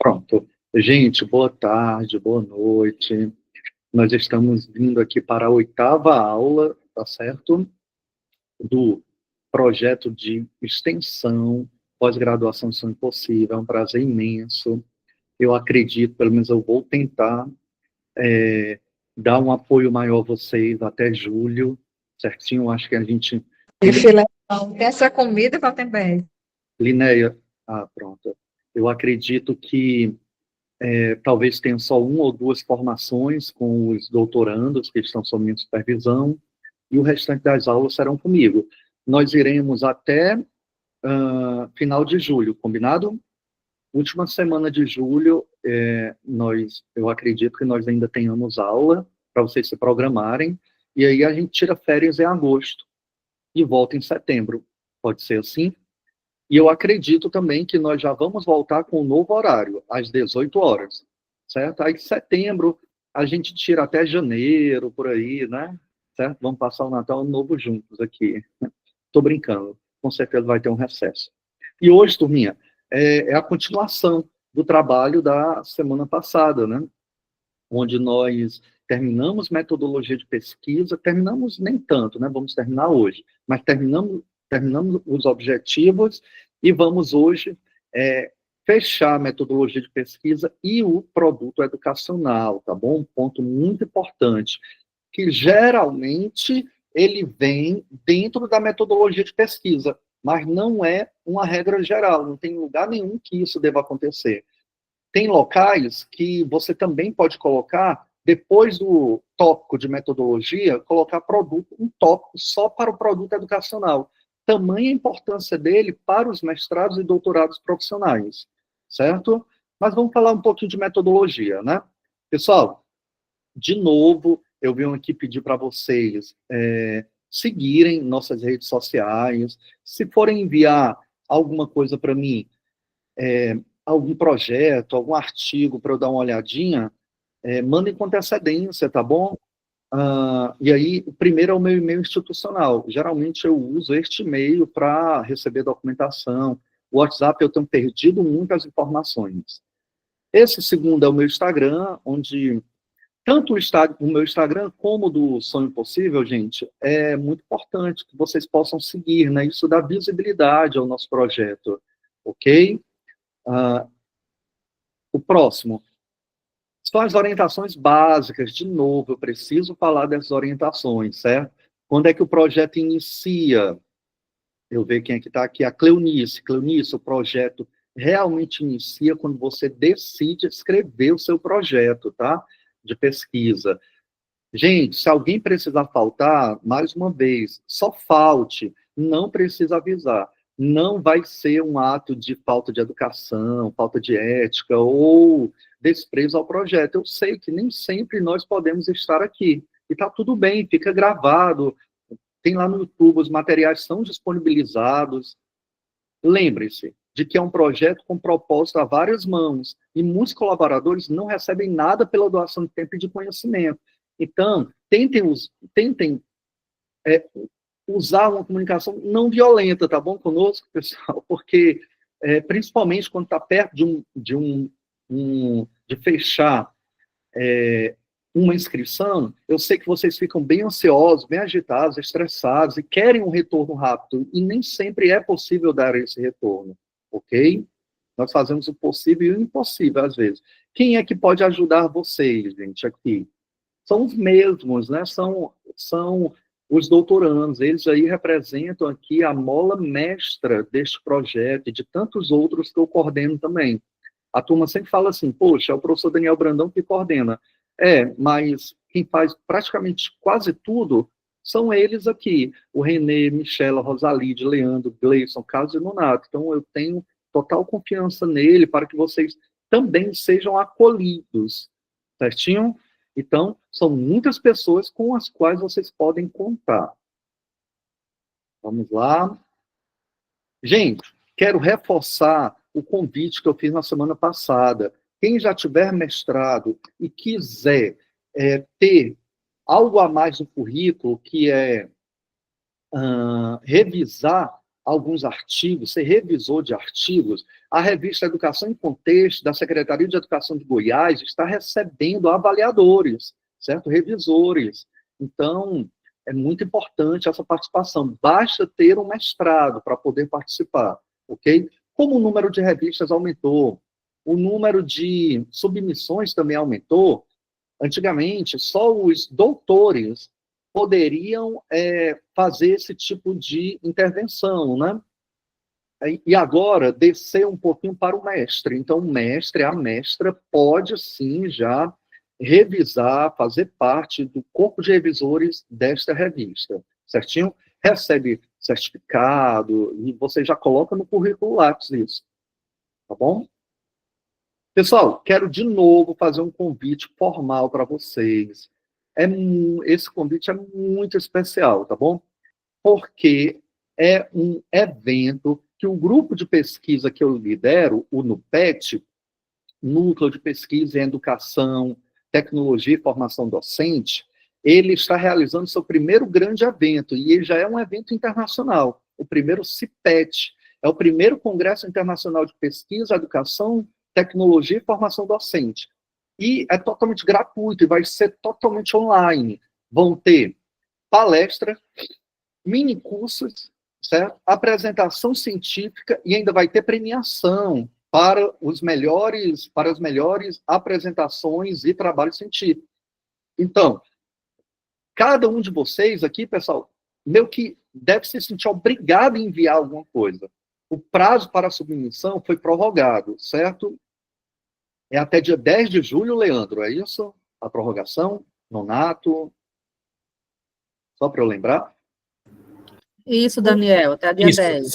Pronto. Gente, boa tarde, boa noite. Nós estamos vindo aqui para a 8ª aula, tá certo? Do projeto de extensão, pós-graduação Sonho Possível. É um prazer imenso. Eu acredito, pelo menos eu vou tentar dar um apoio maior a vocês até julho, certinho? Acho que a gente... E filé, tem essa comida para também. Linéia, pronto. Eu acredito que talvez tenha só 1 ou 2 formações com os doutorandos que estão sob minha supervisão, e o restante das aulas serão comigo. Nós iremos até final de julho, combinado? Última semana de julho, eu acredito que nós ainda tenhamos aula, para vocês se programarem, e aí a gente tira férias em agosto, e volta em setembro. Pode ser assim? E eu acredito também que nós já vamos voltar com um novo horário, às 18 horas, certo? Aí, em setembro, a gente tira até janeiro, por aí, né? Certo? Vamos passar o Natal Novo juntos aqui. Estou brincando, com certeza vai ter um recesso. E hoje, turminha, é a continuação do trabalho da semana passada, né? Onde nós terminamos metodologia de pesquisa, terminamos nem tanto, né? Vamos terminar hoje, mas terminamos os objetivos e vamos hoje fechar a metodologia de pesquisa e o produto educacional, tá bom? Um ponto muito importante, que geralmente ele vem dentro da metodologia de pesquisa, mas não é uma regra geral, não tem lugar nenhum que isso deva acontecer. Tem locais que você também pode colocar, depois do tópico de metodologia, colocar produto, um tópico só para o produto educacional. Tamanha a importância dele para os mestrados e doutorados profissionais, certo? Mas vamos falar um pouquinho de metodologia, né? Pessoal, de novo, eu venho aqui pedir para vocês seguirem nossas redes sociais. Se forem enviar alguma coisa para mim, algum projeto, algum artigo para eu dar uma olhadinha, mandem com antecedência, tá bom? E aí, o primeiro é o meu e-mail institucional. Geralmente eu uso este e-mail para receber documentação. O WhatsApp eu tenho perdido muitas informações. Esse segundo é o meu Instagram, onde tanto o meu Instagram como o do Sonho Possível, gente, é muito importante que vocês possam seguir, né? Isso dá visibilidade ao nosso projeto, ok? O próximo são as orientações básicas. De novo, eu preciso falar dessas orientações, certo? Quando é que o projeto inicia? Eu vejo quem é que está aqui, a Cleonice. Cleonice, o projeto realmente inicia quando você decide escrever o seu projeto, tá? De pesquisa. Gente, se alguém precisar faltar, mais uma vez, só falte, não precisa avisar. Não vai ser um ato de falta de educação, falta de ética ou desprezo ao projeto. Eu sei que nem sempre nós podemos estar aqui. E está tudo bem, fica gravado. Tem lá no YouTube, os materiais são disponibilizados. Lembre-se de que é um projeto com propósito a várias mãos. E muitos colaboradores não recebem nada pela doação de tempo e de conhecimento. Então, tentem usar uma comunicação não violenta, tá bom, conosco, pessoal? Porque, principalmente quando está perto de fechar uma inscrição, eu sei que vocês ficam bem ansiosos, bem agitados, estressados, e querem um retorno rápido, e nem sempre é possível dar esse retorno, ok? Nós fazemos o possível e o impossível, às vezes. Quem é que pode ajudar vocês, gente, aqui? São os mesmos, né? São os doutorandos. Eles aí representam aqui a mola mestra deste projeto e de tantos outros que eu coordeno também. A turma sempre fala assim, poxa, é o professor Daniel Brandão que coordena. Mas quem faz praticamente quase tudo são eles aqui. O Renê, Michela, Rosalide, Leandro, Gleison, Carlos e Nonato. Então, eu tenho total confiança nele para que vocês também sejam acolhidos. Certinho? Então, são muitas pessoas com as quais vocês podem contar. Vamos lá. Gente, quero reforçar o convite que eu fiz na semana passada. Quem já tiver mestrado e quiser ter algo a mais no currículo, que é revisar alguns artigos, ser revisor de artigos, a revista Educação em Contexto, da Secretaria de Educação de Goiás, está recebendo avaliadores, certo? Revisores. Então, é muito importante essa participação. Basta ter um mestrado para poder participar, ok? Como o número de revistas aumentou, o número de submissões também aumentou, antigamente, só os doutores poderiam fazer esse tipo de intervenção, né? E agora, descer um pouquinho para o mestre. Então, o mestre, a mestra, pode sim já revisar, fazer parte do corpo de revisores desta revista, certinho? Recebe certificado, e você já coloca no currículo Lattes isso, tá bom? Pessoal, quero de novo fazer um convite formal para vocês. Esse convite é muito especial, tá bom? Porque é um evento que o grupo de pesquisa que eu lidero, o NUPET, Núcleo de Pesquisa em Educação, Tecnologia e Formação Docente, ele está realizando seu primeiro grande evento, e ele já é um evento internacional, o primeiro CIPET, é o primeiro Congresso Internacional de Pesquisa, Educação, Tecnologia e Formação Docente. E é totalmente gratuito, e vai ser totalmente online. Vão ter palestra, mini cursos, certo? Apresentação científica, e ainda vai ter premiação para as melhores apresentações e trabalhos científicos. Então, cada um de vocês aqui, pessoal, meio que deve se sentir obrigado a enviar alguma coisa. O prazo para a submissão foi prorrogado, certo? É até dia 10 de julho, Leandro, é isso? A prorrogação? Nonato? Só para eu lembrar? Isso, Daniel, até dia 10.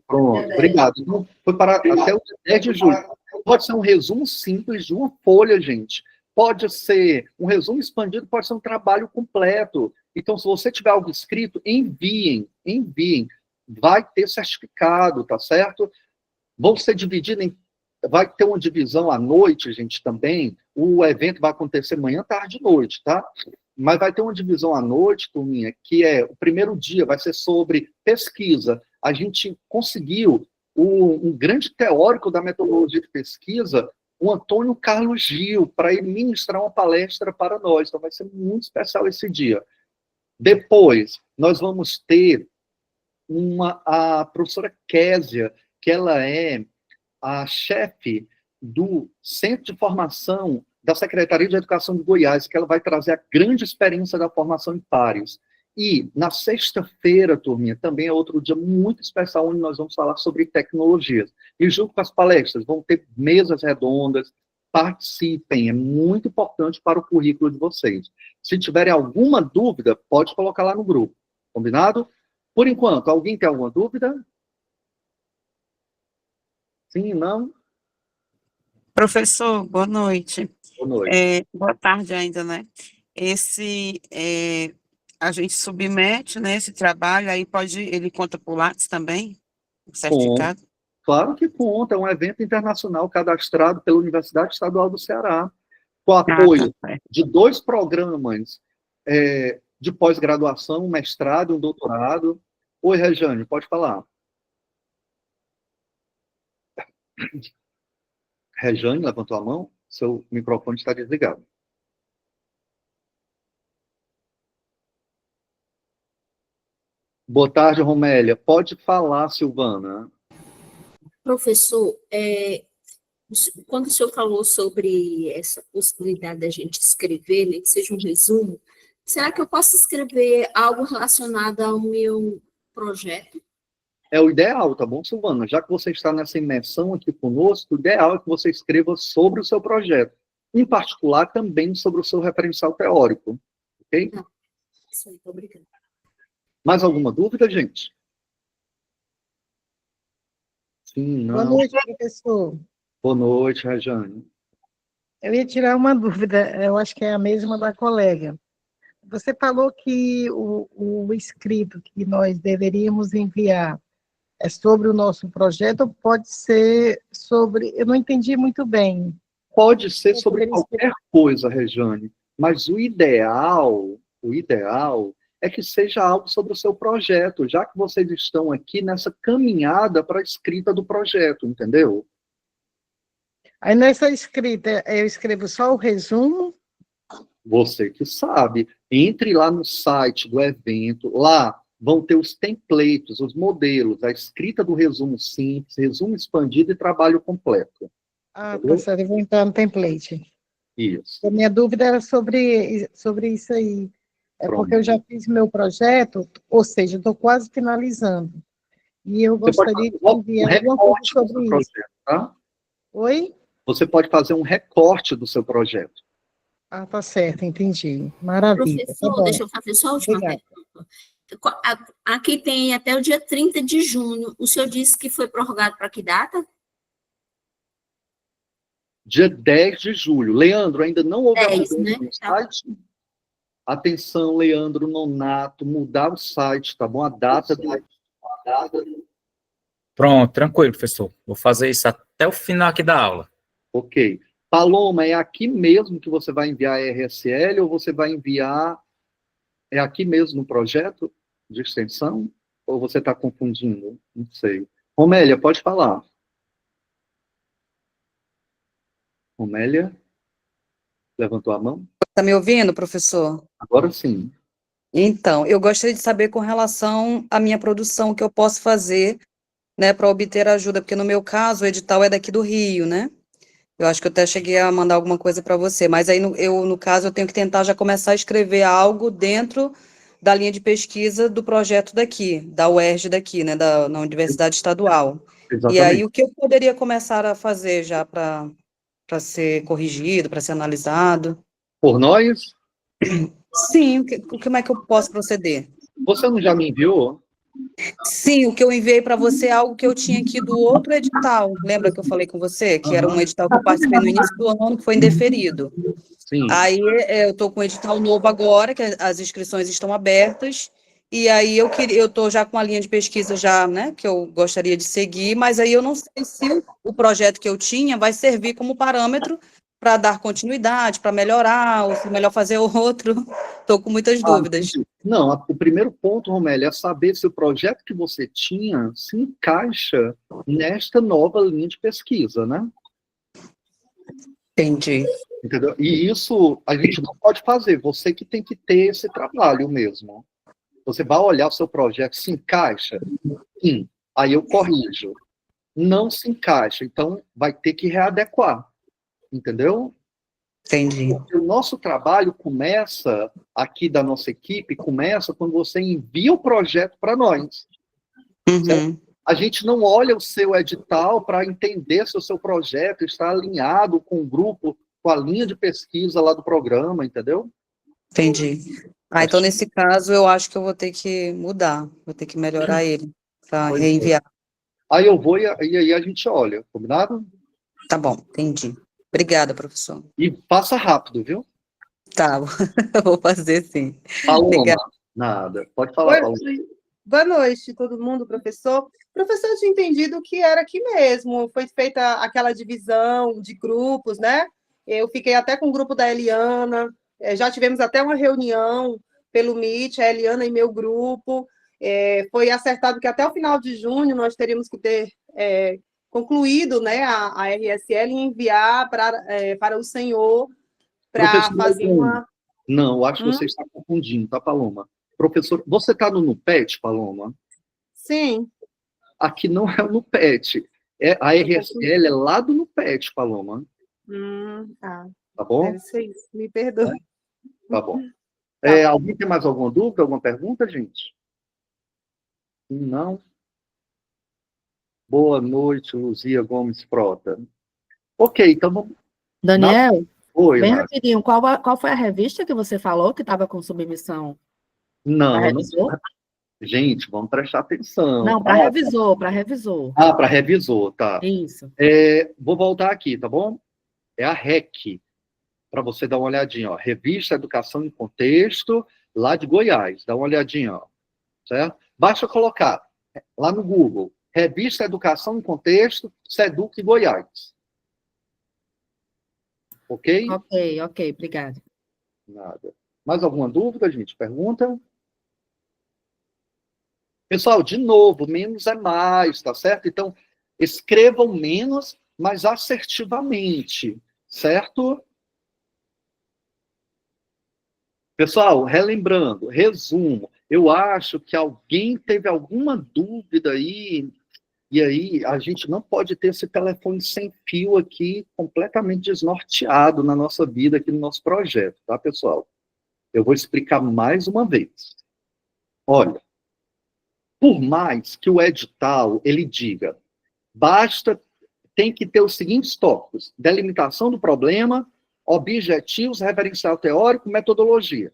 Pronto, obrigado. Então, foi para até o dia 10 de julho. Pode ser um resumo simples de uma folha, gente. Pode ser um resumo expandido, pode ser um trabalho completo. Então, se você tiver algo escrito, enviem. Vai ter certificado, tá certo? Vão ser divididos em... Vai ter uma divisão à noite, gente, também. O evento vai acontecer manhã, tarde e noite, tá? Mas vai ter uma divisão à noite, turminha, que é o primeiro dia, vai ser sobre pesquisa. A gente conseguiu um grande teórico da metodologia de pesquisa, o Antônio Carlos Gil, para ele ministrar uma palestra para nós. Então vai ser muito especial esse dia. Depois, nós vamos ter a professora Késia, que ela é a chefe do Centro de Formação da Secretaria de Educação de Goiás, que ela vai trazer a grande experiência da formação em pares. E, na sexta-feira, turminha, também é outro dia muito especial, onde nós vamos falar sobre tecnologias. E, junto com as palestras, vão ter mesas redondas, participem, é muito importante para o currículo de vocês. Se tiverem alguma dúvida, pode colocar lá no grupo, combinado? Por enquanto, alguém tem alguma dúvida? Sim, não? Professor, boa noite. Boa noite. Boa tarde ainda, né? A gente submete, né, esse trabalho, aí ele conta por Lattes também, o certificado? Claro que conta, é um evento internacional cadastrado pela Universidade Estadual do Ceará, com apoio de 2 programas de pós-graduação, um mestrado e um doutorado. Oi, Rejane, pode falar. Rejane, levantou a mão? Seu microfone está desligado. Boa tarde, Romélia. Pode falar, Silvana. Professor, quando o senhor falou sobre essa possibilidade da gente escrever, né, que seja um resumo, será que eu posso escrever algo relacionado ao meu projeto? É o ideal, tá bom, Silvana? Já que você está nessa imersão aqui conosco, o ideal é que você escreva sobre o seu projeto, em particular também sobre o seu referencial teórico, ok? Isso aí, obrigada. Mais alguma dúvida, gente? Sim, não. Boa noite, professor. Boa noite, Rejane. Eu ia tirar uma dúvida, eu acho que é a mesma da colega. Você falou que o escrito que nós deveríamos enviar é sobre o nosso projeto, ou pode ser sobre... Eu não entendi muito bem. Pode ser sobre qualquer coisa, Rejane, mas o ideal é que seja algo sobre o seu projeto, já que vocês estão aqui nessa caminhada para a escrita do projeto, entendeu? Aí nessa escrita, eu escrevo só o resumo? Você que sabe. Entre lá no site do evento, lá vão ter os templates, os modelos, a escrita do resumo simples, resumo expandido e trabalho completo. Ah, Entendeu? tá certo, eu vou entrar no template. Isso. A minha dúvida era sobre isso aí. É Pronto. porque eu já fiz meu projeto, ou seja, estou quase finalizando. E eu Você pode gostaria de fazer um enviar alguma coisa recorte do seu sobre isso. projeto, tá? Oi? Você pode fazer um recorte do seu projeto. Ah, tá certo, entendi. Maravilha. Tá Professor, bom. deixa eu fazer só a última Obrigada. pergunta. Aqui tem até o dia 30 de junho. O senhor disse que foi prorrogado para que data? Dia 10 de julho. Leandro, ainda não houve 10, mudança né? no Tá. site? Atenção, Leandro Nonato, mudar o site, tá bom? A data do... Pronto, tranquilo, professor. Vou fazer isso até o final aqui da aula. Ok. Paloma, é aqui mesmo que você vai enviar a RSL ou você vai enviar... É aqui mesmo no projeto de extensão? Ou você está confundindo? Não sei. Romélia, pode falar. Romélia? Levantou a mão? Está me ouvindo, professor? Agora sim. Então, eu gostaria de saber com relação à minha produção, o que eu posso fazer, né, para obter ajuda, porque no meu caso, o edital é daqui do Rio, né? Eu acho que eu até cheguei a mandar alguma coisa para você, mas aí, no caso, eu tenho que tentar já começar a escrever algo dentro da linha de pesquisa do projeto daqui, da UERJ daqui, né, na Universidade Estadual. E aí, Exatamente. o que eu poderia começar a fazer já para ser corrigido, para ser analisado? Por nós, Sim, como é que eu posso proceder? você não já me enviou? Sim, o que eu enviei para você é algo que eu tinha aqui do outro edital. Lembra que eu falei com você? Que era um edital que eu participei no início do ano, que foi indeferido. Sim. Aí eu estou com um edital novo agora, que as inscrições estão abertas, e aí eu estou já com a linha de pesquisa já, né, que eu gostaria de seguir, mas aí eu não sei se o projeto que eu tinha vai servir como parâmetro para dar continuidade, para melhorar, ou se é melhor fazer outro. Estou com muitas dúvidas. Não, o primeiro ponto, Romélia, é saber se o projeto que você tinha se encaixa nesta nova linha de pesquisa, né? Entendi. Entendeu? E isso a gente não pode fazer, você que tem que ter esse trabalho mesmo. Você vai olhar o seu projeto, se encaixa? Sim. Aí eu corrijo. Não se encaixa, então vai ter que readequar. Entendeu? Entendi. Porque o nosso trabalho começa, aqui da nossa equipe, começa quando você envia o projeto para nós. Uhum. A gente não olha o seu edital para entender se o seu projeto está alinhado com o grupo, com a linha de pesquisa lá do programa, entendeu? Entendi. Então, nesse caso, eu acho que eu vou ter que mudar, vou ter que melhorar ele, para Pois é. reenviar. Aí eu vou e aí a gente olha, combinado? Tá bom, entendi. Obrigada, professor. E passa rápido, viu? Tá, vou fazer sim. Paloma, Obrigada. nada. Pode falar, Paloma. Boa noite, todo mundo, professor. Professor, eu tinha entendido que era aqui mesmo, foi feita aquela divisão de grupos, né? Eu fiquei até com o grupo da Eliana, já tivemos até uma reunião pelo Meet, a Eliana e meu grupo. Foi acertado que até o final de junho nós teríamos que ter concluído, né, a RSL e enviar para o senhor para fazer uma... Não, eu acho que você está confundindo, tá, Paloma? Professor, você está no NUPET, Paloma? Sim. Aqui não é o NUPET. A RSL é lá do NUPET, Paloma. Tá bom? Deve ser isso, me perdoe. Tá bom. Alguém tem mais alguma dúvida, alguma pergunta, gente? Não? Boa noite, Luzia Gomes Frota. Ok, então vamos... Daniel, Oi, bem Márcia. rapidinho, qual foi a revista que você falou que estava com submissão? Não, revisor? Gente, vamos prestar atenção. Não, para revisor, para revisor. Ah, para revisor, tá. Isso. Vou voltar aqui, tá bom? É a REC, para você dar uma olhadinha, ó. Revista Educação em Contexto, lá de Goiás. Dá uma olhadinha, ó. Certo? Basta colocar lá no Google, Revista Educação em Contexto, SEDUC Goiás. Ok? Ok, obrigada. Nada. Mais alguma dúvida, gente? Pergunta? Pessoal, de novo, menos é mais, tá certo? Então, escrevam menos, mas assertivamente, certo? Pessoal, relembrando, resumo, eu acho que alguém teve alguma dúvida aí, e aí a gente não pode ter esse telefone sem fio aqui, completamente desnorteado na nossa vida, aqui no nosso projeto, tá, pessoal? Eu vou explicar mais uma vez. Olha, por mais que o edital, ele diga, tem que ter os seguintes tópicos: delimitação do problema, objetivos, referencial teórico, metodologia.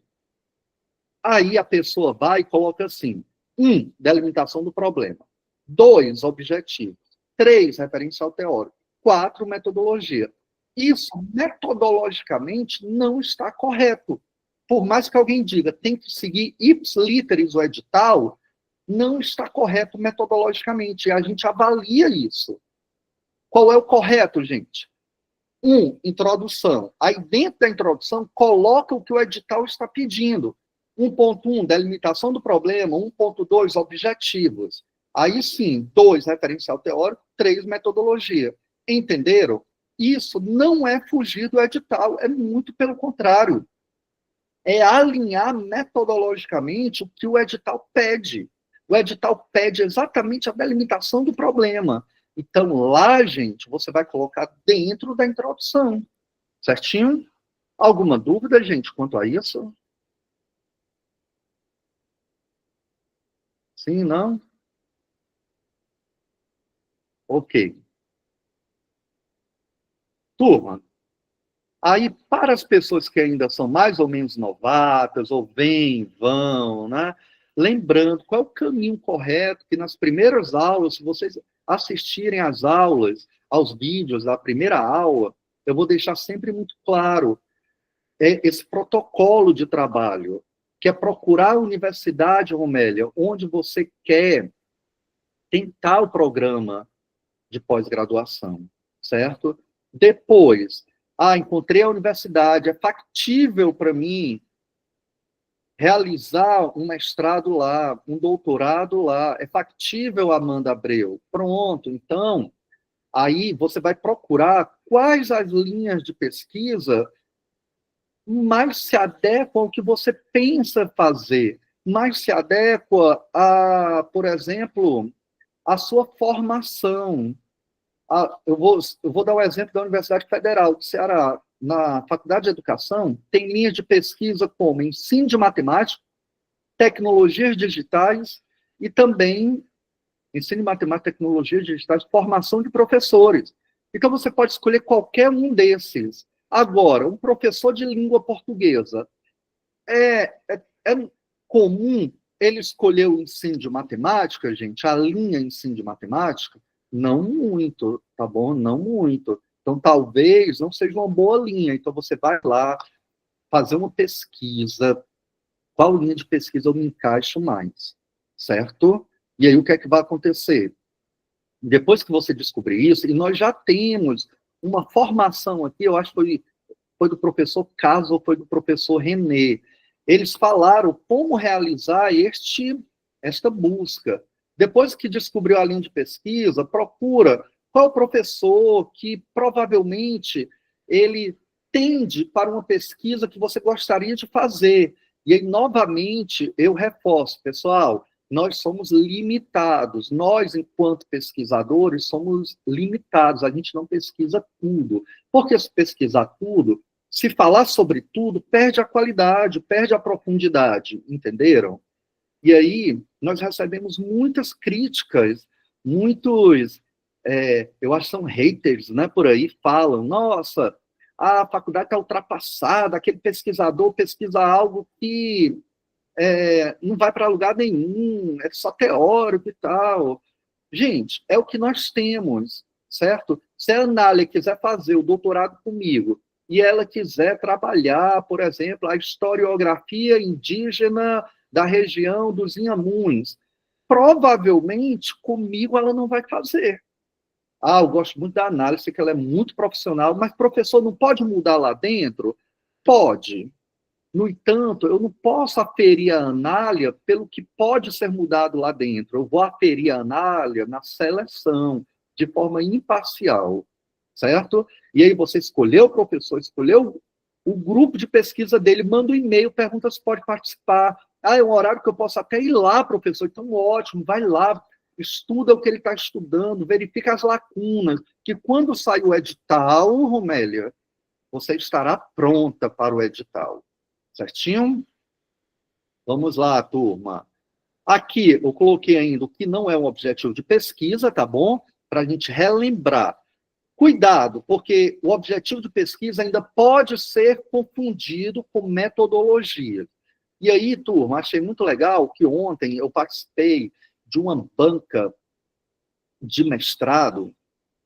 Aí a pessoa vai e coloca assim: 1, delimitação do problema. 2, objetivos. 3, referencial teórico. 4, metodologia. Isso, metodologicamente, não está correto. Por mais que alguém diga, tem que seguir ipsiliteris o edital, não está correto metodologicamente. E a gente avalia isso. Qual é o correto, gente? 1, introdução. Aí, dentro da introdução, coloca o que o edital está pedindo. 1.1, delimitação do problema. 1.2, objetivos. Aí sim, 2, referencial teórico. 3, metodologia. Entenderam? Isso não é fugir do edital, é muito pelo contrário. É alinhar metodologicamente o que o edital pede. O edital pede exatamente a delimitação do problema. Então, lá, gente, você vai colocar dentro da introdução. Certinho? Alguma dúvida, gente, quanto a isso? Sim, não? Ok. Turma, aí para as pessoas que ainda são mais ou menos novatas, ou vêm, vão, né? Lembrando qual é o caminho correto, que nas primeiras aulas, se vocês assistirem às aulas, aos vídeos da primeira aula, eu vou deixar sempre muito claro esse protocolo de trabalho, que é procurar a universidade, Romélia, onde você quer tentar o programa de pós-graduação, certo? Depois, encontrei a universidade, é factível para mim realizar um mestrado lá, um doutorado lá, é factível, Amanda Abreu. Pronto, então, aí você vai procurar quais as linhas de pesquisa mais se adequam ao que você pensa fazer, mais se adequa a, por exemplo, a sua formação. Eu vou dar o exemplo da Universidade Federal do Ceará. Na Faculdade de Educação, tem linhas de pesquisa como ensino de matemática, tecnologias digitais e também ensino de matemática, tecnologias digitais, formação de professores. Então, você pode escolher qualquer um desses. Agora, um professor de língua portuguesa, é comum ele escolher o ensino de matemática, gente, a linha ensino de matemática? Não muito, tá bom? Não muito. Então, talvez não seja uma boa linha. Então, você vai lá fazer uma pesquisa. Qual linha de pesquisa eu me encaixo mais? Certo? E aí, o que é que vai acontecer? Depois que você descobrir isso, e nós já temos uma formação aqui, eu acho que foi do professor Caso ou foi do professor René. Eles falaram como realizar esta busca. Depois que descobriu a linha de pesquisa, procura qual professor que provavelmente ele tende para uma pesquisa que você gostaria de fazer. E aí, novamente, eu reforço, pessoal, nós somos limitados. Nós, enquanto pesquisadores, somos limitados. A gente não pesquisa tudo. Porque se pesquisar tudo, se falar sobre tudo, perde a qualidade, perde a profundidade. Entenderam? E aí, nós recebemos muitas críticas, eu acho que são haters, né, por aí, falam, nossa, a faculdade está ultrapassada, aquele pesquisador pesquisa algo que não vai para lugar nenhum, é só teórico e tal. Gente, é o que nós temos, certo? Se a Anália quiser fazer o doutorado comigo e ela quiser trabalhar, por exemplo, a historiografia indígena da região dos Inhamuns, provavelmente comigo ela não vai fazer. Eu gosto muito da análise, que ela é muito profissional, mas professor não pode mudar lá dentro? Pode. No entanto, eu não posso aferir a anália pelo que pode ser mudado lá dentro. Eu vou aferir a anália na seleção, de forma imparcial, certo? E aí você escolheu o professor, escolheu o grupo de pesquisa dele, manda um e-mail, pergunta se pode participar. Ah, é um horário que eu posso até ir lá, professor. Então, ótimo, vai lá, estuda o que ele está estudando, verifica as lacunas, que quando sai o edital, Romélia, você estará pronta para o edital. Certinho? Vamos lá, turma. Aqui, eu coloquei ainda o que não é um objetivo de pesquisa, tá bom? Para a gente relembrar. Cuidado, porque o objetivo de pesquisa ainda pode ser confundido com metodologia. E aí, turma, achei muito legal que ontem eu participei de uma banca de mestrado,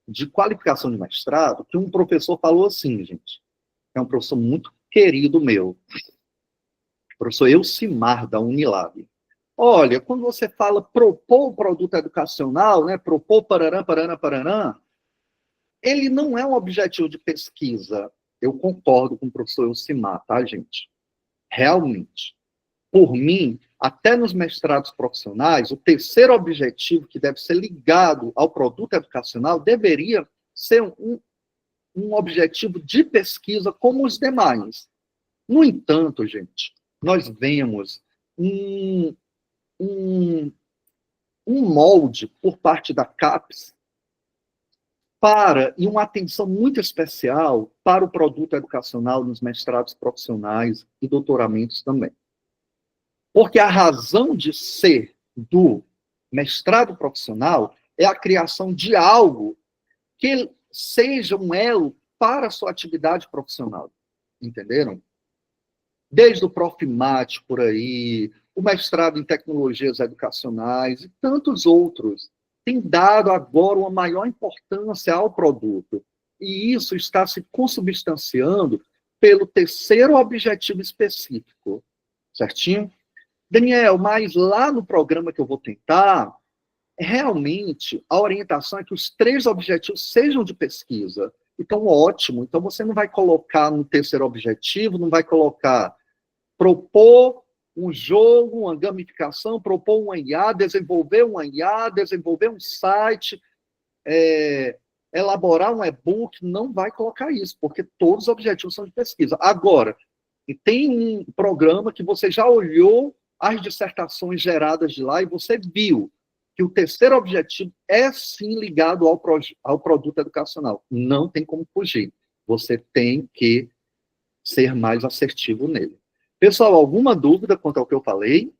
de qualificação de mestrado, que um professor falou assim, gente, é um professor muito querido meu, professor Elcimar, da Unilab. Olha, quando você fala propor o produto educacional, né, propor pararã, pararã, pararã, ele não é um objetivo de pesquisa. Eu concordo com o professor Elcimar, tá, gente? Realmente. Por mim, até nos mestrados profissionais, o terceiro objetivo que deve ser ligado ao produto educacional deveria ser um objetivo de pesquisa como os demais. No entanto, gente, nós vemos um molde por parte da CAPES e uma atenção muito especial para o produto educacional nos mestrados profissionais e doutoramentos também. Porque a razão de ser do mestrado profissional é a criação de algo que seja um elo para a sua atividade profissional. Entenderam? Desde o Profimat por aí, o mestrado em tecnologias educacionais e tantos outros, tem dado agora uma maior importância ao produto. E isso está se consubstanciando pelo terceiro objetivo específico. Certinho? Daniel, mas lá no programa que eu vou tentar, realmente a orientação é que os 3 objetivos sejam de pesquisa. Então, ótimo. Então, você não vai colocar no terceiro objetivo, não vai colocar propor um jogo, uma gamificação, propor uma IA, desenvolver um site, elaborar um e-book, não vai colocar isso, porque todos os objetivos são de pesquisa. Agora, tem um programa que você já olhou as dissertações geradas de lá e você viu que o terceiro objetivo é sim ligado ao produto educacional. Não tem como fugir. Você tem que ser mais assertivo nele. Pessoal, alguma dúvida quanto ao que eu falei?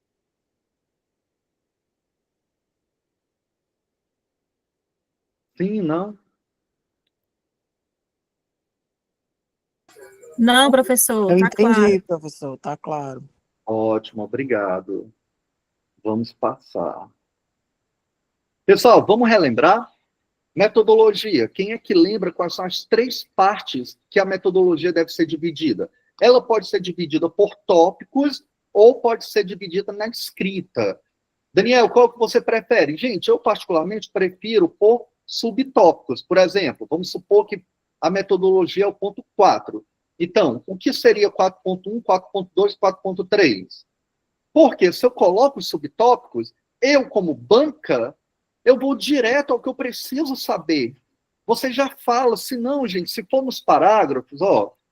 Sim, não? Não, professor, Eu tá entendi, claro. professor, tá claro. Ótimo, obrigado. Vamos passar. Pessoal, vamos relembrar? Metodologia. Quem é que lembra quais são as 3 partes que a metodologia deve ser dividida? Ela pode ser dividida por tópicos ou pode ser dividida na escrita. Daniel, qual que você prefere? Gente, eu particularmente prefiro por subtópicos. Por exemplo, vamos supor que a metodologia é o ponto 4. Então, o que seria 4.1, 4.2, 4.3? Porque se eu coloco os subtópicos, eu, como banca, eu vou direto ao que eu preciso saber. Você já fala, se não, gente, se for nos parágrafos,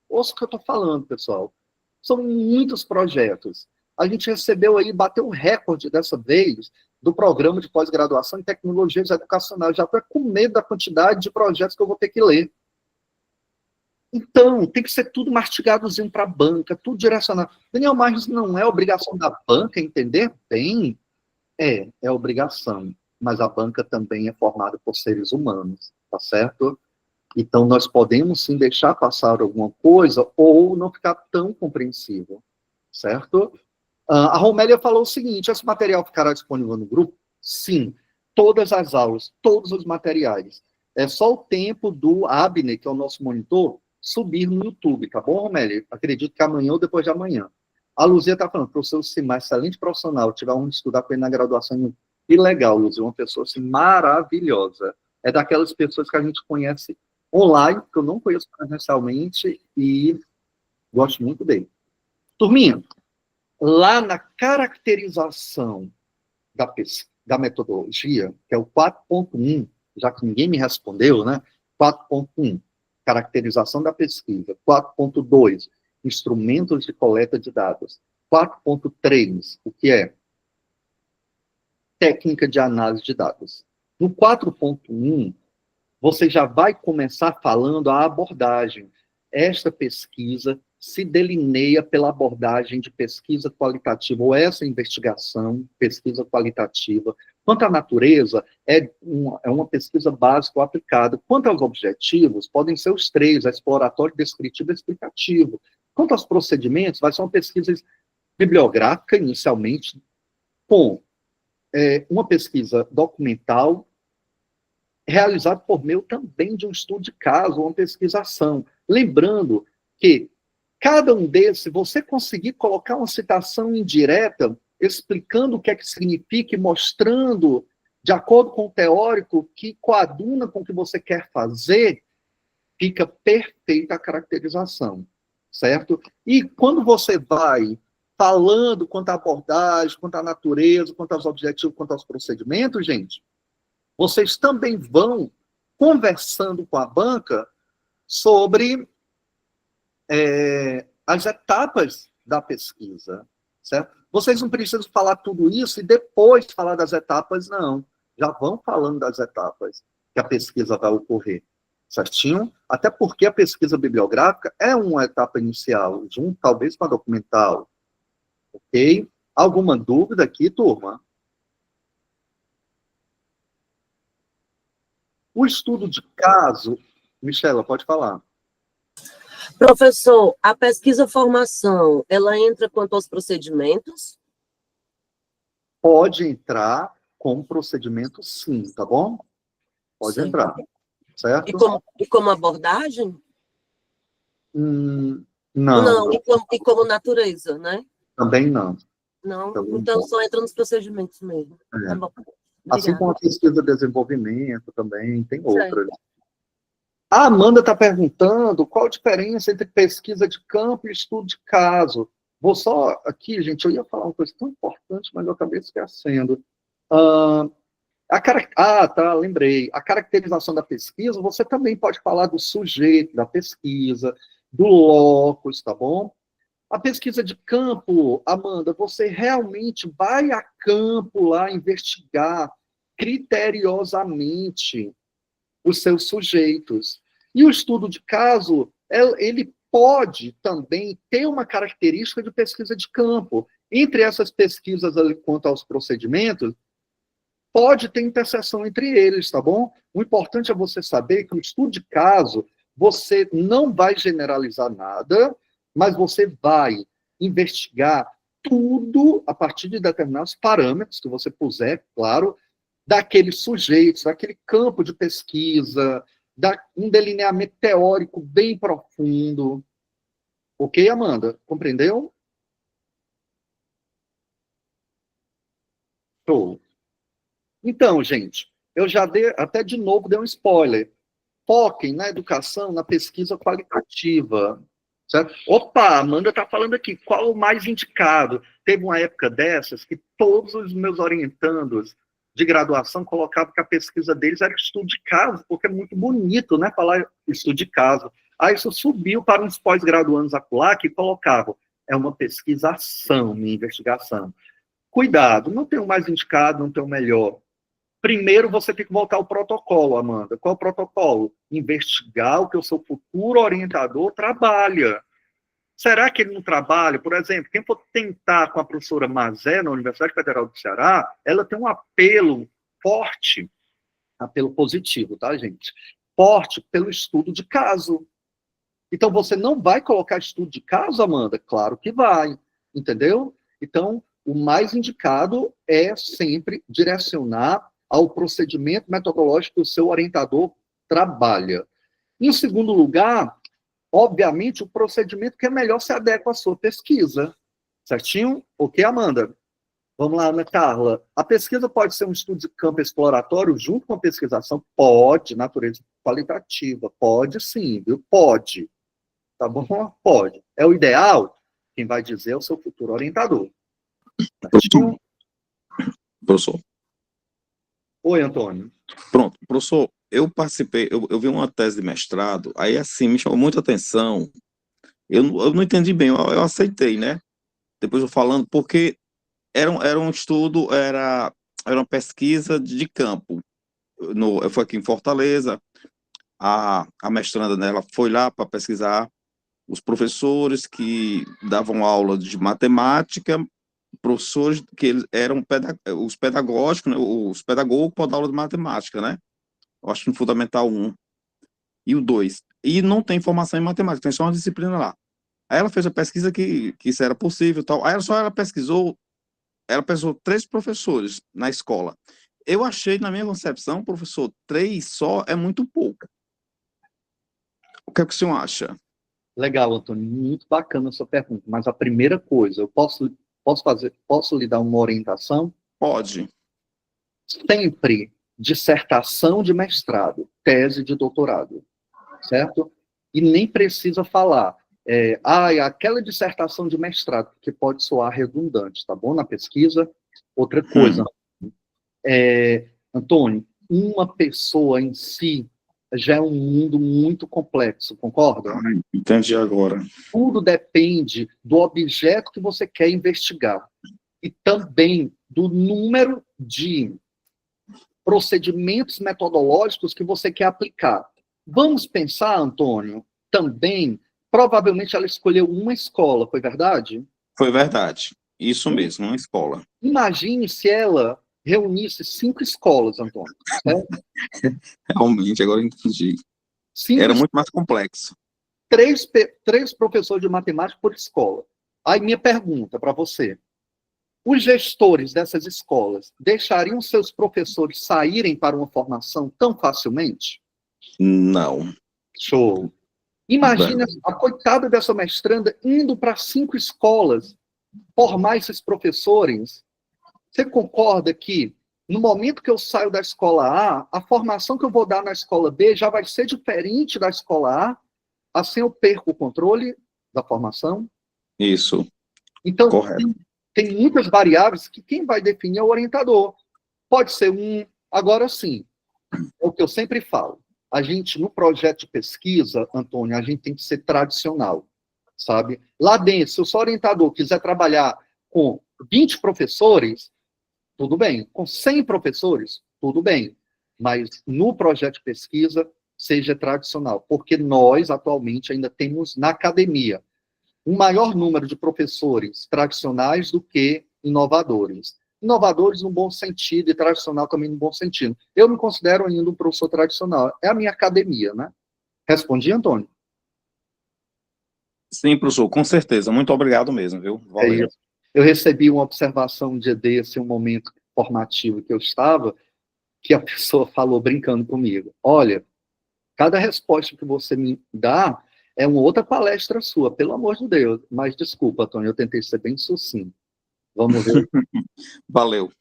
ouça o que eu estou falando, pessoal. São muitos projetos. A gente recebeu aí, bateu o recorde dessa vez, do programa de pós-graduação em tecnologias educacionais. Já estou com medo da quantidade de projetos que eu vou ter que ler. Então, tem que ser tudo mastigadozinho para a banca, tudo direcionado. Daniel, mas não é obrigação da banca entender bem? É obrigação. Mas a banca também é formada por seres humanos, tá certo? Então, nós podemos sim deixar passar alguma coisa ou não ficar tão compreensível, certo? A Romélia falou o seguinte: esse material ficará disponível no grupo? Sim. Todas as aulas, todos os materiais. É só o tempo do Abner, que é o nosso monitor, subir no YouTube, tá bom, Romélia? Acredito que amanhã ou depois de amanhã. A Luzia está falando, professor Simar, excelente profissional, tiver onde estudar com ele na graduação. Que legal, Luzia, uma pessoa assim, maravilhosa. É daquelas pessoas que a gente conhece online, que eu não conheço presencialmente, e gosto muito dele. Turminha, lá na caracterização da metodologia, que é o 4.1, já que ninguém me respondeu, né? 4.1, caracterização da pesquisa. 4.2, instrumentos de coleta de dados. 4.3, o que é? Técnica de análise de dados. No 4.1, você já vai começar falando a abordagem. Esta pesquisa se delineia pela abordagem de pesquisa qualitativa, ou essa investigação, pesquisa qualitativa. Quanto à natureza, é uma pesquisa básica ou aplicada. Quanto aos objetivos, podem ser os três, exploratório, descritivo e explicativo. Quanto aos procedimentos, vai ser uma pesquisa bibliográfica, inicialmente, com uma pesquisa documental, realizada por meio também de um estudo de caso, uma pesquisação. Lembrando que cada um desses, se você conseguir colocar uma citação indireta, explicando o que é que significa e mostrando, de acordo com o teórico, que coaduna com o que você quer fazer, fica perfeita a caracterização, certo? E quando você vai falando quanto à abordagem, quanto à natureza, quanto aos objetivos, quanto aos procedimentos, gente, vocês também vão conversando com a banca sobre as etapas da pesquisa, certo? Vocês não precisam falar tudo isso e depois falar das etapas, não. Já vão falando das etapas que a pesquisa vai ocorrer, certinho? Até porque a pesquisa bibliográfica é uma etapa inicial, junto talvez com a documental, ok? Alguma dúvida aqui, turma? O estudo de caso, Michela, pode falar. Professor, a pesquisa-formação, ela entra quanto aos procedimentos? Pode entrar com procedimento, sim, tá bom? Pode Sim. entrar, certo? E como abordagem? Não. Não, e como natureza, né? Também não. Não, Também então não. só entra nos procedimentos mesmo. É. Tá bom. Assim Obrigada. como a pesquisa de desenvolvimento também, tem Certo. outras. A Amanda está perguntando qual a diferença entre pesquisa de campo e estudo de caso. Vou só aqui, gente, eu ia falar uma coisa tão importante, mas eu acabei esquecendo. Tá, lembrei. A caracterização da pesquisa, você também pode falar do sujeito da pesquisa, do locus, tá bom? A pesquisa de campo, Amanda, você realmente vai a campo lá investigar criteriosamente os seus sujeitos. E o estudo de caso, ele pode também ter uma característica de pesquisa de campo. Entre essas pesquisas ali, quanto aos procedimentos, pode ter interseção entre eles, tá bom? O importante é você saber que o estudo de caso, você não vai generalizar nada, mas você vai investigar tudo a partir de determinados parâmetros que você puser, claro, daqueles sujeitos, daquele campo de pesquisa, um delineamento teórico bem profundo. Ok, Amanda? Compreendeu? Show. Então, gente, eu já até de novo dei um spoiler. Foquem na educação, na pesquisa qualitativa. Certo? Opa, a Amanda está falando aqui, qual o mais indicado? Teve uma época dessas que todos os meus orientandos de graduação colocavam que a pesquisa deles era estudo de caso, porque é muito bonito, né, falar estudo de caso. Aí isso subiu para uns pós-graduandos acolá que colocavam, é uma pesquisação, minha investigação. Cuidado, não tem o mais indicado, não tem o melhor. Primeiro, você tem que voltar ao protocolo, Amanda. Qual é o protocolo? Investigar o que o seu futuro orientador trabalha. Será que ele não trabalha? Por exemplo, quem for tentar com a professora Mazé, na Universidade Federal do Ceará, ela tem um apelo forte, apelo positivo, tá, gente? Forte pelo estudo de caso. Então, você não vai colocar estudo de caso, Amanda? Claro que vai, entendeu? Então, o mais indicado é sempre direcionar ao procedimento metodológico que o seu orientador trabalha. Em segundo lugar, obviamente, o procedimento que é melhor se adequa à sua pesquisa. Certinho? Ok, Amanda? Vamos lá, Ana Carla. A pesquisa pode ser um estudo de campo exploratório junto com a pesquisação? Pode, natureza qualitativa. Pode sim, viu? Pode. Tá bom? Pode. É o ideal? Quem vai dizer é o seu futuro orientador. Pronto. Professor. Oi, Antônio. Pronto, professor, eu participei, eu vi uma tese de mestrado, aí assim, me chamou muita atenção, eu não entendi bem, eu aceitei, né? Depois eu falando, porque era um estudo, era uma pesquisa de campo, foi aqui em Fortaleza, a mestranda dela foi lá para pesquisar os professores que davam aula de matemática, professores que eles eram os pedagógicos, né, os pedagogos para dar aula de matemática, né? Eu acho que no Fundamental 1 e o 2. E não tem formação em matemática, tem só uma disciplina lá. Aí ela fez a pesquisa que isso era possível e tal. Aí ela pesquisou 3 professores na escola. Eu achei, na minha concepção, professor, 3 só é muito pouco. O que é que o senhor acha? Legal, Antônio, muito bacana a sua pergunta, mas a primeira coisa, eu posso lhe dar uma orientação? Pode. Sempre dissertação de mestrado, tese de doutorado, certo? E nem precisa falar, aquela dissertação de mestrado, que pode soar redundante, tá bom? Na pesquisa. Outra coisa, Antônio, uma pessoa em si já é um mundo muito complexo, concorda? Entendi agora. Tudo depende do objeto que você quer investigar e também do número de procedimentos metodológicos que você quer aplicar. Vamos pensar, Antônio, também, provavelmente ela escolheu uma escola, foi verdade? Foi verdade. Isso mesmo, uma escola. Imagine se ela reunisse 5 escolas, Antônio. Certo? Realmente, agora eu entendi. Era muito mais complexo. 3 professores de matemática por escola. Aí minha pergunta para você. Os gestores dessas escolas deixariam seus professores saírem para uma formação tão facilmente? Não. Show. Imagina a coitada dessa mestranda indo para 5 escolas formar esses professores. Você concorda que, no momento que eu saio da escola A, a formação que eu vou dar na escola B já vai ser diferente da escola A? Assim eu perco o controle da formação? Isso. Então, correto. Tem muitas variáveis que quem vai definir é o orientador. Pode ser agora sim, é o que eu sempre falo. A gente, no projeto de pesquisa, Antônio, a gente tem que ser tradicional, sabe? Lá dentro, se o seu orientador quiser trabalhar com 20 professores, tudo bem. Com 100 professores, tudo bem. Mas no projeto de pesquisa, seja tradicional. Porque nós, atualmente, ainda temos na academia um maior número de professores tradicionais do que inovadores. Inovadores no bom sentido e tradicional também no bom sentido. Eu me considero ainda um professor tradicional. É a minha academia, né? Respondi, Antônio? Sim, professor, com certeza. Muito obrigado mesmo, viu? Valeu. É isso. Eu recebi uma observação um dia desse, um momento formativo que eu estava, que a pessoa falou brincando comigo. Olha, cada resposta que você me dá é uma outra palestra sua, pelo amor de Deus. Mas desculpa, Antônio, eu tentei ser bem sucinto. Vamos ver. Valeu.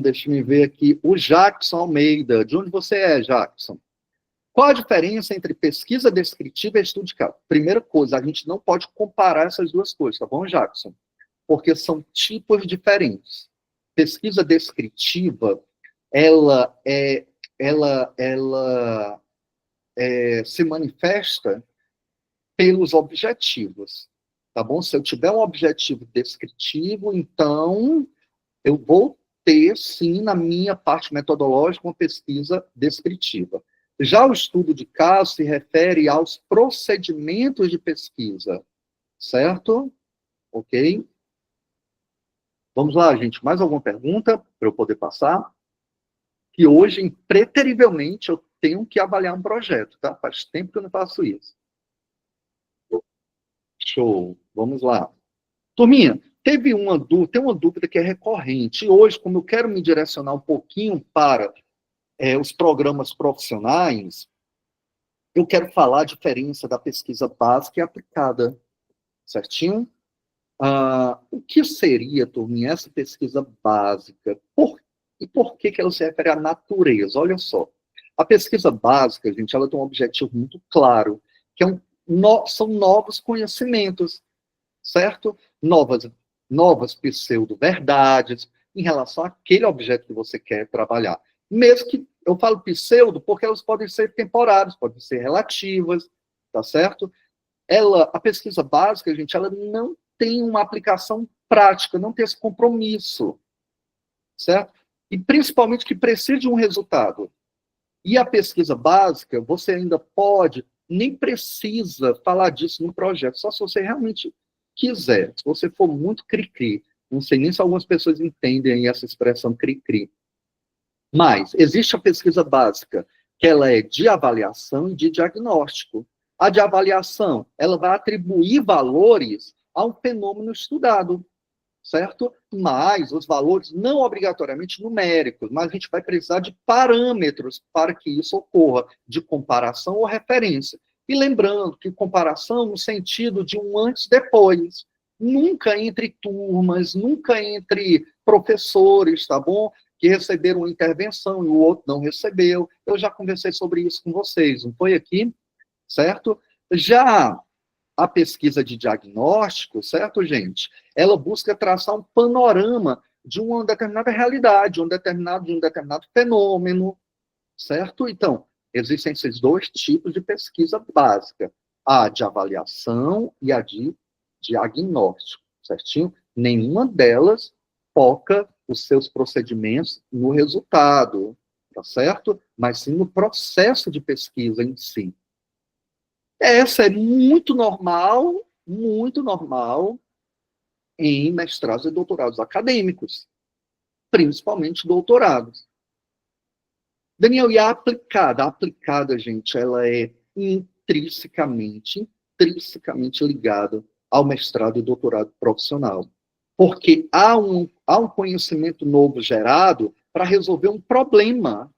Deixa eu ver aqui. O Jackson Almeida. De onde você é, Jackson? Qual a diferença entre pesquisa descritiva e estudo de caso? Primeira coisa, a gente não pode comparar essas duas coisas, tá bom, Jackson? Porque são tipos diferentes. Pesquisa descritiva, ela se manifesta pelos objetivos, tá bom? Se eu tiver um objetivo descritivo, então eu vou ter, sim, na minha parte metodológica, uma pesquisa descritiva. Já o estudo de caso se refere aos procedimentos de pesquisa, certo? Ok? Vamos lá, gente. Mais alguma pergunta para eu poder passar? Que hoje, impreterivelmente, eu tenho que avaliar um projeto, tá? Faz tempo que eu não faço isso. Show. Vamos lá. Turminha, tem uma dúvida que é recorrente. E hoje, como eu quero me direcionar um pouquinho para os programas profissionais, eu quero falar a diferença da pesquisa básica e aplicada. Certinho? O que seria, turminha, essa pesquisa básica? E por que ela se refere à natureza? Olha só. A pesquisa básica, gente, ela tem um objetivo muito claro, que são novos conhecimentos. certo? Novas pseudo-verdades em relação àquele objeto que você quer trabalhar. Mesmo que eu falo pseudo, porque elas podem ser temporárias, podem ser relativas, tá certo? A pesquisa básica, gente, ela não tem uma aplicação prática, não tem esse compromisso, certo? E principalmente que precisa de um resultado. E a pesquisa básica, você ainda pode, nem precisa falar disso no projeto, só se você realmente quiser. Se você for muito cri-cri, não sei nem se algumas pessoas entendem essa expressão cri-cri. Mas existe a pesquisa básica, que ela é de avaliação e de diagnóstico. A de avaliação, ela vai atribuir valores a um fenômeno estudado, certo? Mas os valores não obrigatoriamente numéricos, mas a gente vai precisar de parâmetros para que isso ocorra, de comparação ou referência. E lembrando que comparação no sentido de um antes e depois, nunca entre turmas, nunca entre professores, tá bom? Que receberam uma intervenção e o outro não recebeu. Eu já conversei sobre isso com vocês, não foi aqui? Certo? Já a pesquisa de diagnóstico, certo, gente? Ela busca traçar um panorama de uma determinada realidade, de um determinado fenômeno, certo? Então, existem esses dois tipos de pesquisa básica, a de avaliação e a de diagnóstico, certinho? Nenhuma delas foca os seus procedimentos no resultado, tá certo? Mas sim no processo de pesquisa em si. Essa é muito normal em mestrados e doutorados acadêmicos, principalmente doutorados. Daniel, e a aplicada? A aplicada, gente, ela é intrinsecamente ligada ao mestrado e doutorado profissional. Porque há um conhecimento novo gerado para resolver um problema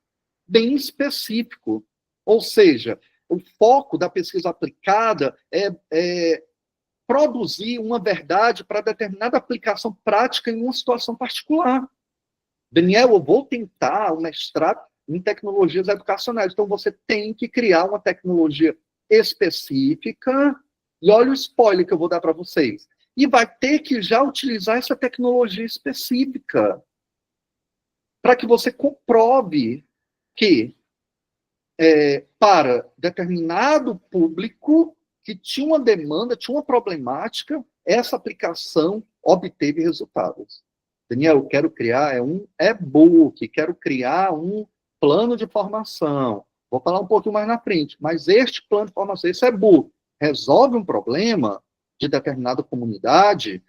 bem específico. Ou seja, o foco da pesquisa aplicada é produzir uma verdade para determinada aplicação prática em uma situação particular. Daniel, eu vou tentar um mestrado em tecnologias educacionais. Então, você tem que criar uma tecnologia específica. E olha o spoiler que eu vou dar para vocês. E vai ter que já utilizar essa tecnologia específica para que você comprove que para determinado público que tinha uma demanda, tinha uma problemática, essa aplicação obteve resultados. Daniel, eu quero criar um e-book, quero criar um plano de formação. Vou falar um pouquinho mais na frente, mas este plano de formação, esse e-book, resolve um problema de determinada comunidade,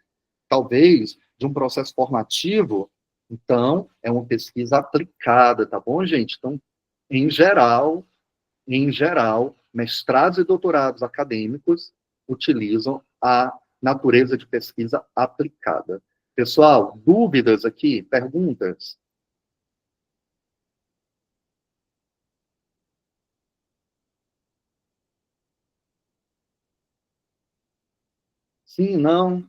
talvez de um processo formativo. Então, é uma pesquisa aplicada, tá bom, gente? Então, em geral, mestrados e doutorados acadêmicos utilizam a natureza de pesquisa aplicada. Pessoal, dúvidas aqui? Perguntas? Sim, não?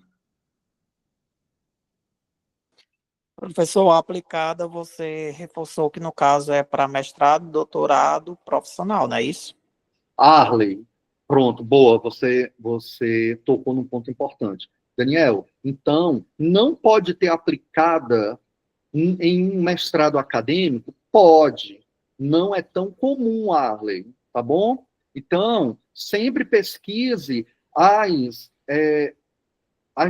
Professor, a aplicada, você reforçou que no caso é para mestrado, doutorado, profissional, não é isso? Arley, pronto, boa, você tocou num ponto importante. Daniel, então, não pode ter aplicada em um mestrado acadêmico? Pode, não é tão comum, Arley, tá bom? Então, sempre pesquise as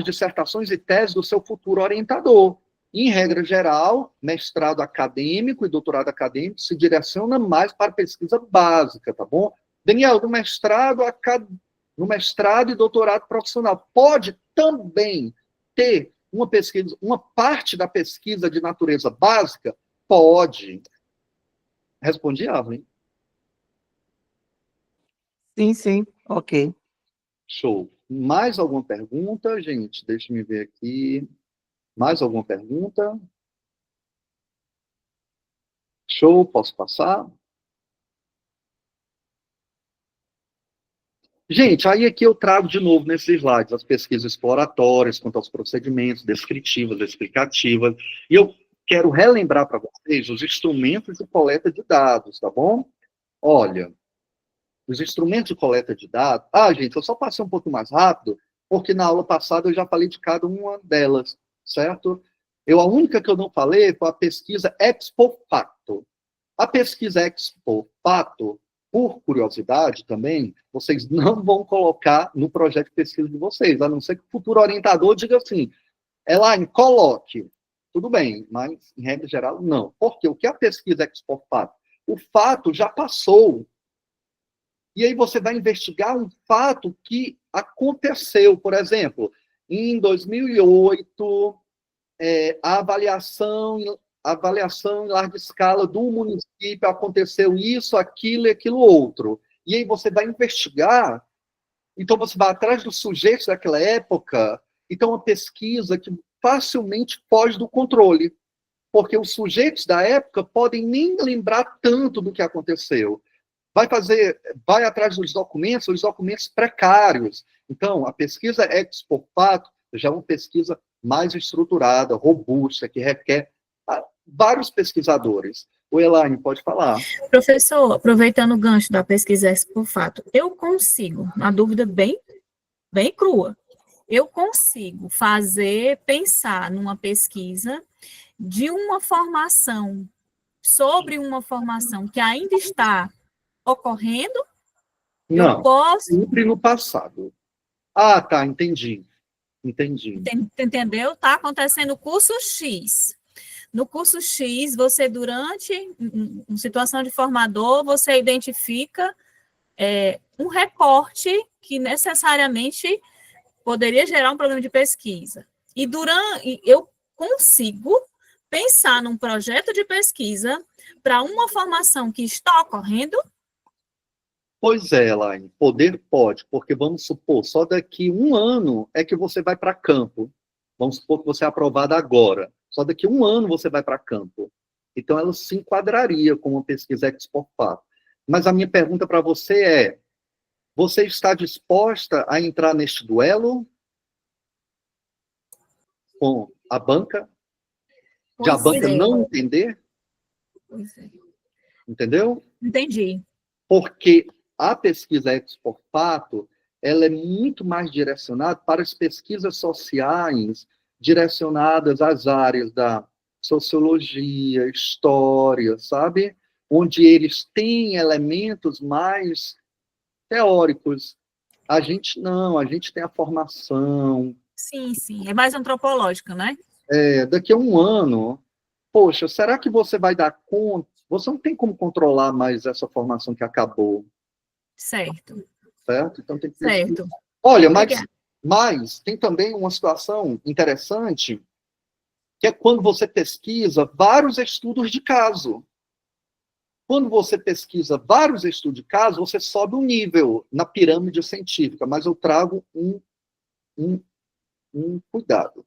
dissertações e teses do seu futuro orientador. Em regra geral, mestrado acadêmico e doutorado acadêmico se direciona mais para pesquisa básica, tá bom? Daniel, no mestrado e doutorado profissional, pode também ter uma pesquisa, uma parte da pesquisa de natureza básica? Pode. Respondi, Arlen? Sim, ok. Show. Mais alguma pergunta, gente? Deixa eu ver aqui. Mais alguma pergunta? Show, posso passar? Gente, aí aqui eu trago de novo nesses slides as pesquisas exploratórias quanto aos procedimentos, descritivas, explicativas, e eu quero relembrar para vocês os instrumentos de coleta de dados, tá bom? Olha, os instrumentos de coleta de dados... gente, eu só passei um pouco mais rápido, porque na aula passada eu já falei de cada uma delas, certo? A única que eu não falei foi a pesquisa ex post facto. A pesquisa ex post facto, por curiosidade também, vocês não vão colocar no projeto de pesquisa de vocês, a não ser que o futuro orientador diga assim, Elaine, coloque. Tudo bem, mas, em regra geral, não. Porque o que a pesquisa ex post facto? O fato já passou. E aí você vai investigar um fato que aconteceu. Por exemplo, em 2008, a avaliação em larga escala do município aconteceu isso, aquilo e aquilo outro. E aí você vai investigar, então você vai atrás dos sujeitos daquela época, então uma pesquisa que facilmente foge do controle, porque os sujeitos da época podem nem lembrar tanto do que aconteceu. Vai atrás dos documentos, os documentos precários. Então, a pesquisa ex post facto já é uma pesquisa mais estruturada, robusta, que requer vários pesquisadores. O Elaine, pode falar. Professor, aproveitando o gancho da pesquisa ex post facto, eu consigo, uma dúvida bem crua, eu consigo pensar numa pesquisa de uma formação, sobre uma formação que ainda está ocorrendo? Não, eu posso... sempre no passado. Ah, tá, entendi. Entendeu? Está acontecendo o curso X. No curso X, você, durante uma situação de formador, você identifica um recorte que necessariamente poderia gerar um problema de pesquisa. E eu consigo pensar num projeto de pesquisa para uma formação que está ocorrendo? Pois é, Elaine, poder pode, porque vamos supor, só daqui 1 ano é que você vai para campo. Vamos supor que você é aprovada agora. Só daqui 1 ano você vai para campo. Então, ela se enquadraria com uma pesquisa ex post facto. Mas a minha pergunta para você é, você está disposta a entrar neste duelo com a banca? De a banca não entender? Pois é. Entendeu? Entendi. Porque a pesquisa ex post facto, ela é muito mais direcionada para as pesquisas sociais, direcionadas às áreas da sociologia, história, sabe? Onde eles têm elementos mais teóricos. A gente não, a gente tem a formação. Sim, é mais antropológico, né? Daqui a 1 ano, poxa, será que você vai dar conta? Você não tem como controlar mais essa formação que acabou. Certo. Então tem que Certo. Olha, mas tem também uma situação interessante, que é quando você pesquisa vários estudos de caso. Quando você pesquisa vários estudos de caso, você sobe um nível na pirâmide científica, mas eu trago um cuidado.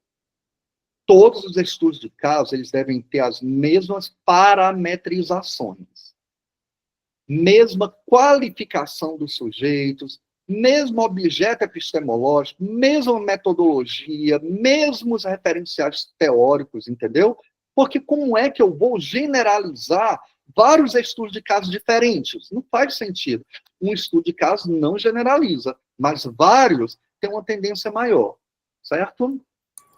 Todos os estudos de caso, eles devem ter as mesmas parametrizações, mesma qualificação dos sujeitos, mesmo objeto epistemológico, mesma metodologia, mesmos referenciais teóricos, entendeu? Porque como é que eu vou generalizar vários estudos de casos diferentes? Não faz sentido. Um estudo de caso não generaliza, mas vários têm uma tendência maior, certo?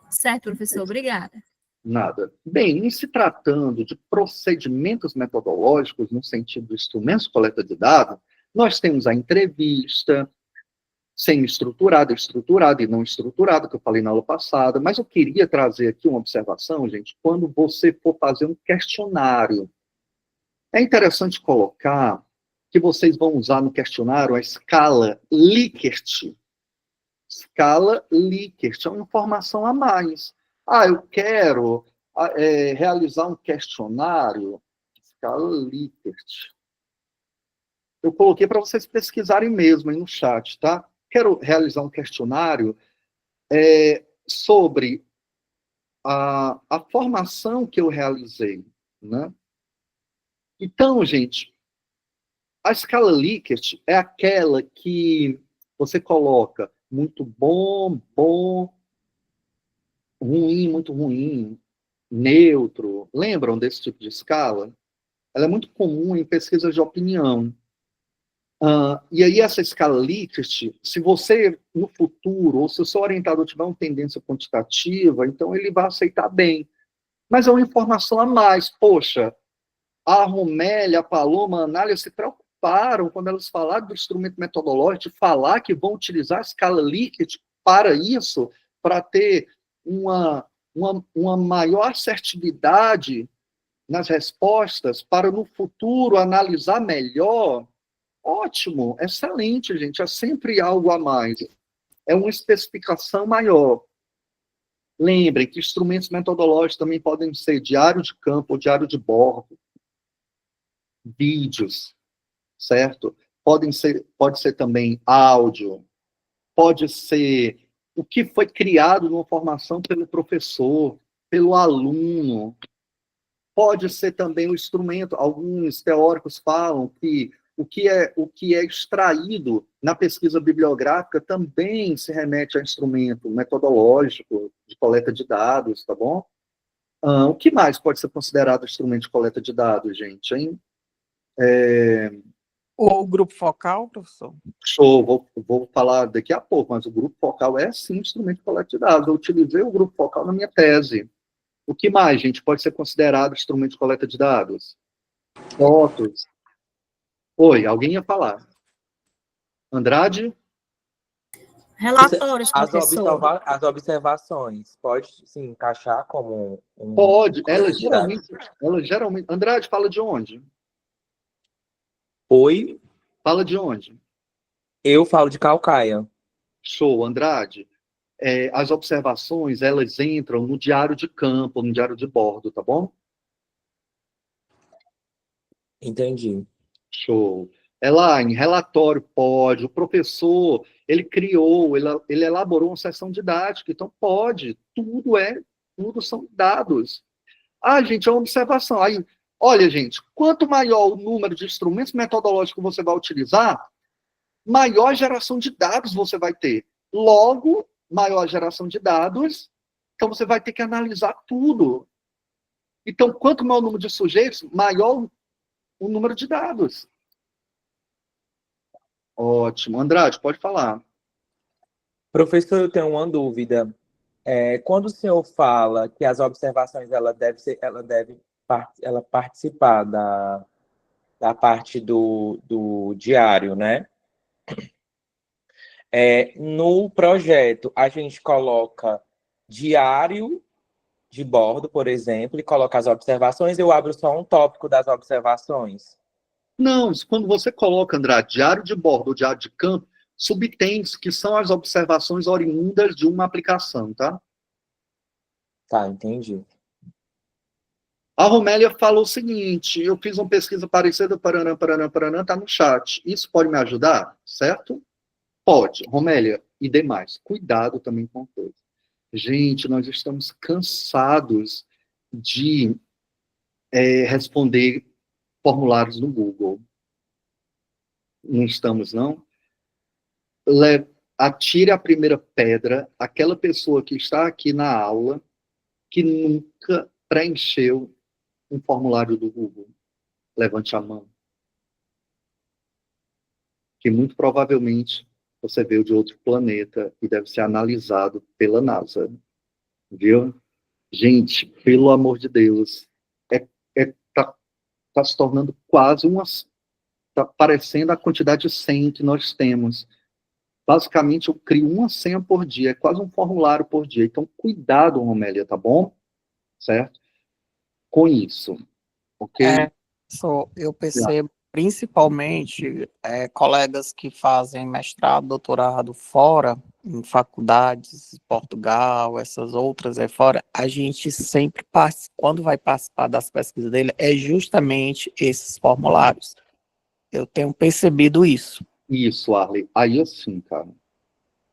Certo, professor, obrigada. Nada. Bem, em se tratando de procedimentos metodológicos, no sentido do instrumento de coleta de dados, nós temos a entrevista, semi-estruturada, estruturada e não estruturada, que eu falei na aula passada, mas eu queria trazer aqui uma observação, gente, quando você for fazer um questionário. É interessante colocar que vocês vão usar no questionário a escala Likert. Escala Likert é uma informação a mais. Eu quero realizar um questionário, escala Likert. Eu coloquei para vocês pesquisarem mesmo aí no chat, tá? Quero realizar um questionário sobre a formação que eu realizei, né? Então, gente, a escala Likert é aquela que você coloca muito bom, ruim, muito ruim, neutro. Lembram desse tipo de escala? Ela é muito comum em pesquisas de opinião. E aí essa escala Likert, se você, no futuro, ou se o seu orientador tiver uma tendência quantitativa, então ele vai aceitar bem. Mas é uma informação a mais. Poxa, a Romélia, a Paloma, a Anália se preocuparam quando elas falaram do instrumento metodológico, de falar que vão utilizar a escala Likert para isso, para ter uma maior assertividade nas respostas, para no futuro analisar melhor. Ótimo, excelente, gente. É sempre algo a mais. É uma especificação maior. Lembrem que instrumentos metodológicos também podem ser diário de campo ou diário de bordo, vídeos, certo? Pode ser também áudio, pode ser o que foi criado numa formação pelo professor, pelo aluno, pode ser também o instrumento. Alguns teóricos falam que o que é extraído na pesquisa bibliográfica também se remete a instrumento metodológico de coleta de dados, tá bom? O que mais pode ser considerado instrumento de coleta de dados, gente, hein? O grupo focal, professor? Show, vou falar daqui a pouco, mas o grupo focal é sim instrumento de coleta de dados. Eu utilizei o grupo focal na minha tese. O que mais, gente, pode ser considerado instrumento de coleta de dados? Fotos. Oi, alguém ia falar? Andrade? Relatórios, professor. As observações, pode se encaixar como um... Pode, ela geralmente... Andrade, fala de onde? Oi? Fala de onde? Eu falo de Calcaia. Show, Andrade. As observações, elas entram no diário de campo, no diário de bordo, tá bom? Entendi. Show. Elaine, relatório pode, o professor, ele criou, ele elaborou uma sessão didática, então pode, tudo são dados. Gente, é uma observação. Aí, olha, gente, quanto maior o número de instrumentos metodológicos que você vai utilizar, maior geração de dados você vai ter. Logo, maior geração de dados, então você vai ter que analisar tudo. Então, quanto maior o número de sujeitos, maior o número de dados. Ótimo. Andrade, pode falar. Professor, eu tenho uma dúvida. Quando o senhor fala que as observações ela deve participar da parte do diário, né? No projeto, a gente coloca diário de bordo, por exemplo, e coloca as observações, eu abro só um tópico das observações. Não, quando você coloca, Andrade, diário de bordo ou diário de campo, subtém-se que são as observações oriundas de uma aplicação, tá? Tá, entendi. A Romélia falou o seguinte, eu fiz uma pesquisa parecida, paranã, tá no chat. Isso pode me ajudar, certo? Pode. Romélia, e demais. Cuidado também com coisa. Gente, nós estamos cansados de responder formulários no Google. Não estamos, não? Atire a primeira pedra aquela pessoa que está aqui na aula que nunca preencheu um formulário do Google. Levante a mão. Que muito provavelmente você veio de outro planeta e deve ser analisado pela NASA. Viu? Gente, pelo amor de Deus, tá se tornando quase tá parecendo a quantidade de senha que nós temos. Basicamente, eu crio uma senha por dia, é quase um formulário por dia. Então, cuidado, Romélia, tá bom? Certo? Com isso, ok? Eu percebo, principalmente, colegas que fazem mestrado, doutorado fora, em faculdades, Portugal, essas outras fora, a gente sempre, quando vai participar das pesquisas dele, é justamente esses formulários. Eu tenho percebido isso. Isso, Arley. Aí, assim, cara,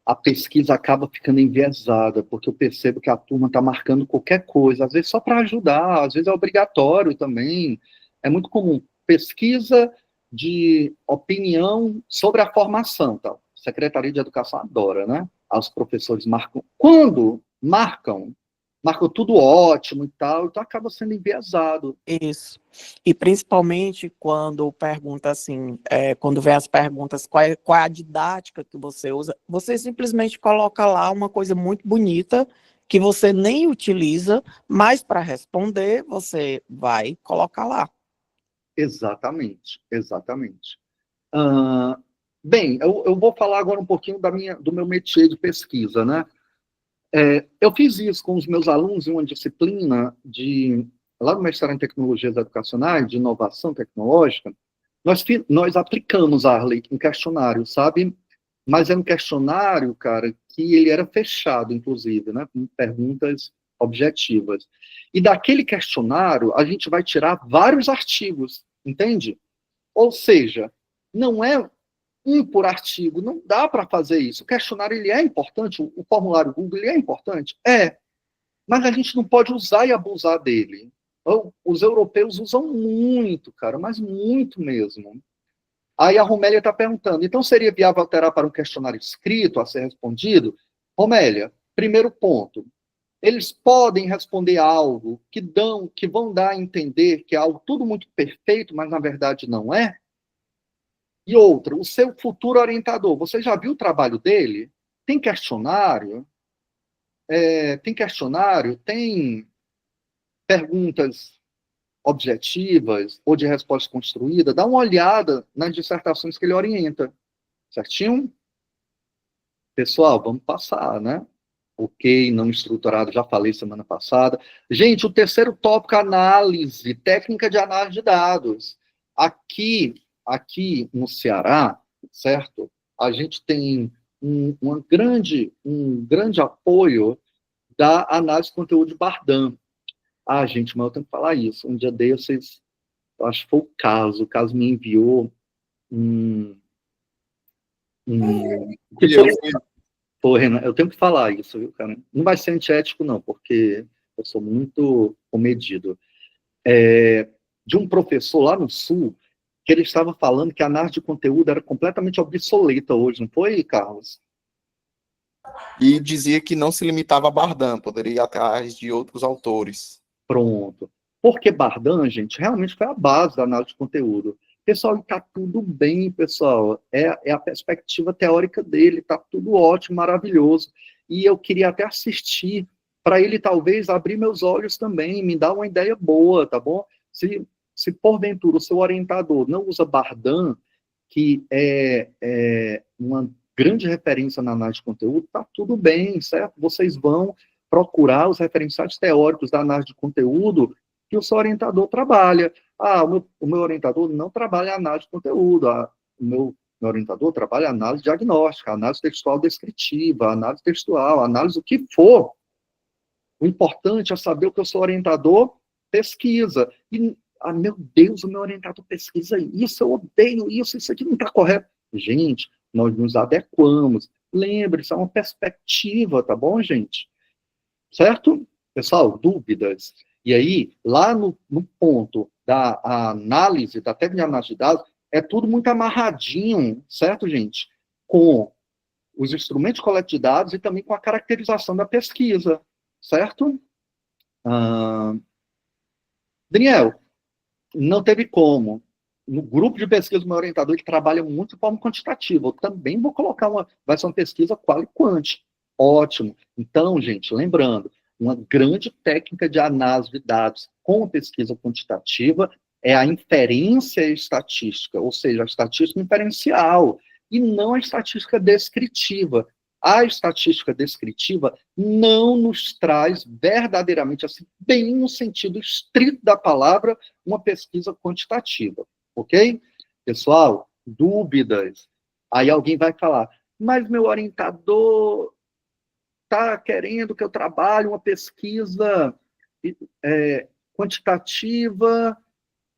a pesquisa acaba ficando enviesada, porque eu percebo que a turma está marcando qualquer coisa, às vezes só para ajudar, às vezes é obrigatório também. É muito comum. Pesquisa de opinião sobre a formação, tá? Secretaria de Educação adora, né? Os professores marcam. Quando marcam, marcou tudo ótimo e tal, então acaba sendo enviesado. Isso. E principalmente quando pergunta assim, quando vem as perguntas, qual é a didática que você usa, você simplesmente coloca lá uma coisa muito bonita que você nem utiliza, mas para responder você vai colocar lá. Exatamente, exatamente. Bem, eu vou falar agora um pouquinho do meu métier de pesquisa, né? Eu fiz isso com os meus alunos em uma disciplina lá no mestrado em Tecnologias Educacionais, de inovação tecnológica. Nós aplicamos a Arley em questionário, sabe? Mas é um questionário, cara, que ele era fechado, inclusive, né? Com perguntas objetivas. E daquele questionário, a gente vai tirar vários artigos, entende? Ou seja, não é um por artigo, não dá para fazer isso. O questionário, ele é importante, o formulário Google, ele é importante? É, mas a gente não pode usar e abusar dele. Os europeus usam muito, cara, mas muito mesmo. Aí a Romélia está perguntando, então seria viável alterar para um questionário escrito a ser respondido? Romélia, primeiro ponto, eles podem responder algo que vão dar a entender que é algo tudo muito perfeito, mas na verdade não é? E outra, o seu futuro orientador, você já viu o trabalho dele? Tem questionário? Tem perguntas objetivas ou de resposta construída? Dá uma olhada nas dissertações que ele orienta. Certinho? Pessoal, vamos passar, né? Ok, não estruturado, já falei semana passada. Gente, o terceiro tópico, análise, técnica de análise de dados. Aqui no Ceará, certo? A gente tem um grande apoio da análise de conteúdo de Bardan. Gente, mas eu tenho que falar isso. Um dia desses, eu acho que foi o caso me enviou eu tenho que falar isso, viu, cara? Não vai ser antiético, não, porque eu sou muito comedido. De um professor lá no Sul, que ele estava falando que a análise de conteúdo era completamente obsoleta hoje, não foi, Carlos? E dizia que não se limitava a Bardan, poderia ir atrás de outros autores. Pronto. Porque Bardan, gente, realmente foi a base da análise de conteúdo. Pessoal, está tudo bem, pessoal. É a perspectiva teórica dele, está tudo ótimo, maravilhoso. E eu queria até assistir, para ele talvez abrir meus olhos também, me dar uma ideia boa, tá bom? Se porventura o seu orientador não usa Bardan, que é uma grande referência na análise de conteúdo, tá tudo bem, certo? Vocês vão procurar os referenciais teóricos da análise de conteúdo que o seu orientador trabalha. O meu orientador não trabalha análise de conteúdo, o meu orientador trabalha análise diagnóstica, análise textual descritiva, análise textual, análise do que for. O importante é saber o que o seu orientador pesquisa. E, meu Deus, o meu orientador pesquisa isso, eu odeio isso aqui não está correto. Gente, nós nos adequamos. Lembre-se, é uma perspectiva, tá bom, gente? Certo? Pessoal, dúvidas? E aí, lá no ponto da análise, da técnica de análise de dados, é tudo muito amarradinho, certo, gente? Com os instrumentos de coleta de dados e também com a caracterização da pesquisa, certo? Daniel, não teve como. No grupo de pesquisa do meu orientador, ele trabalha muito de forma quantitativa. Eu também vou colocar vai ser uma pesquisa qual e quant. Ótimo. Então, gente, lembrando, uma grande técnica de análise de dados com pesquisa quantitativa é a inferência estatística, ou seja, a estatística inferencial, e não a estatística descritiva. A estatística descritiva não nos traz verdadeiramente, assim, bem no sentido estrito da palavra, uma pesquisa quantitativa, ok? Pessoal, dúvidas? Aí alguém vai falar, mas meu orientador está querendo que eu trabalhe uma pesquisa quantitativa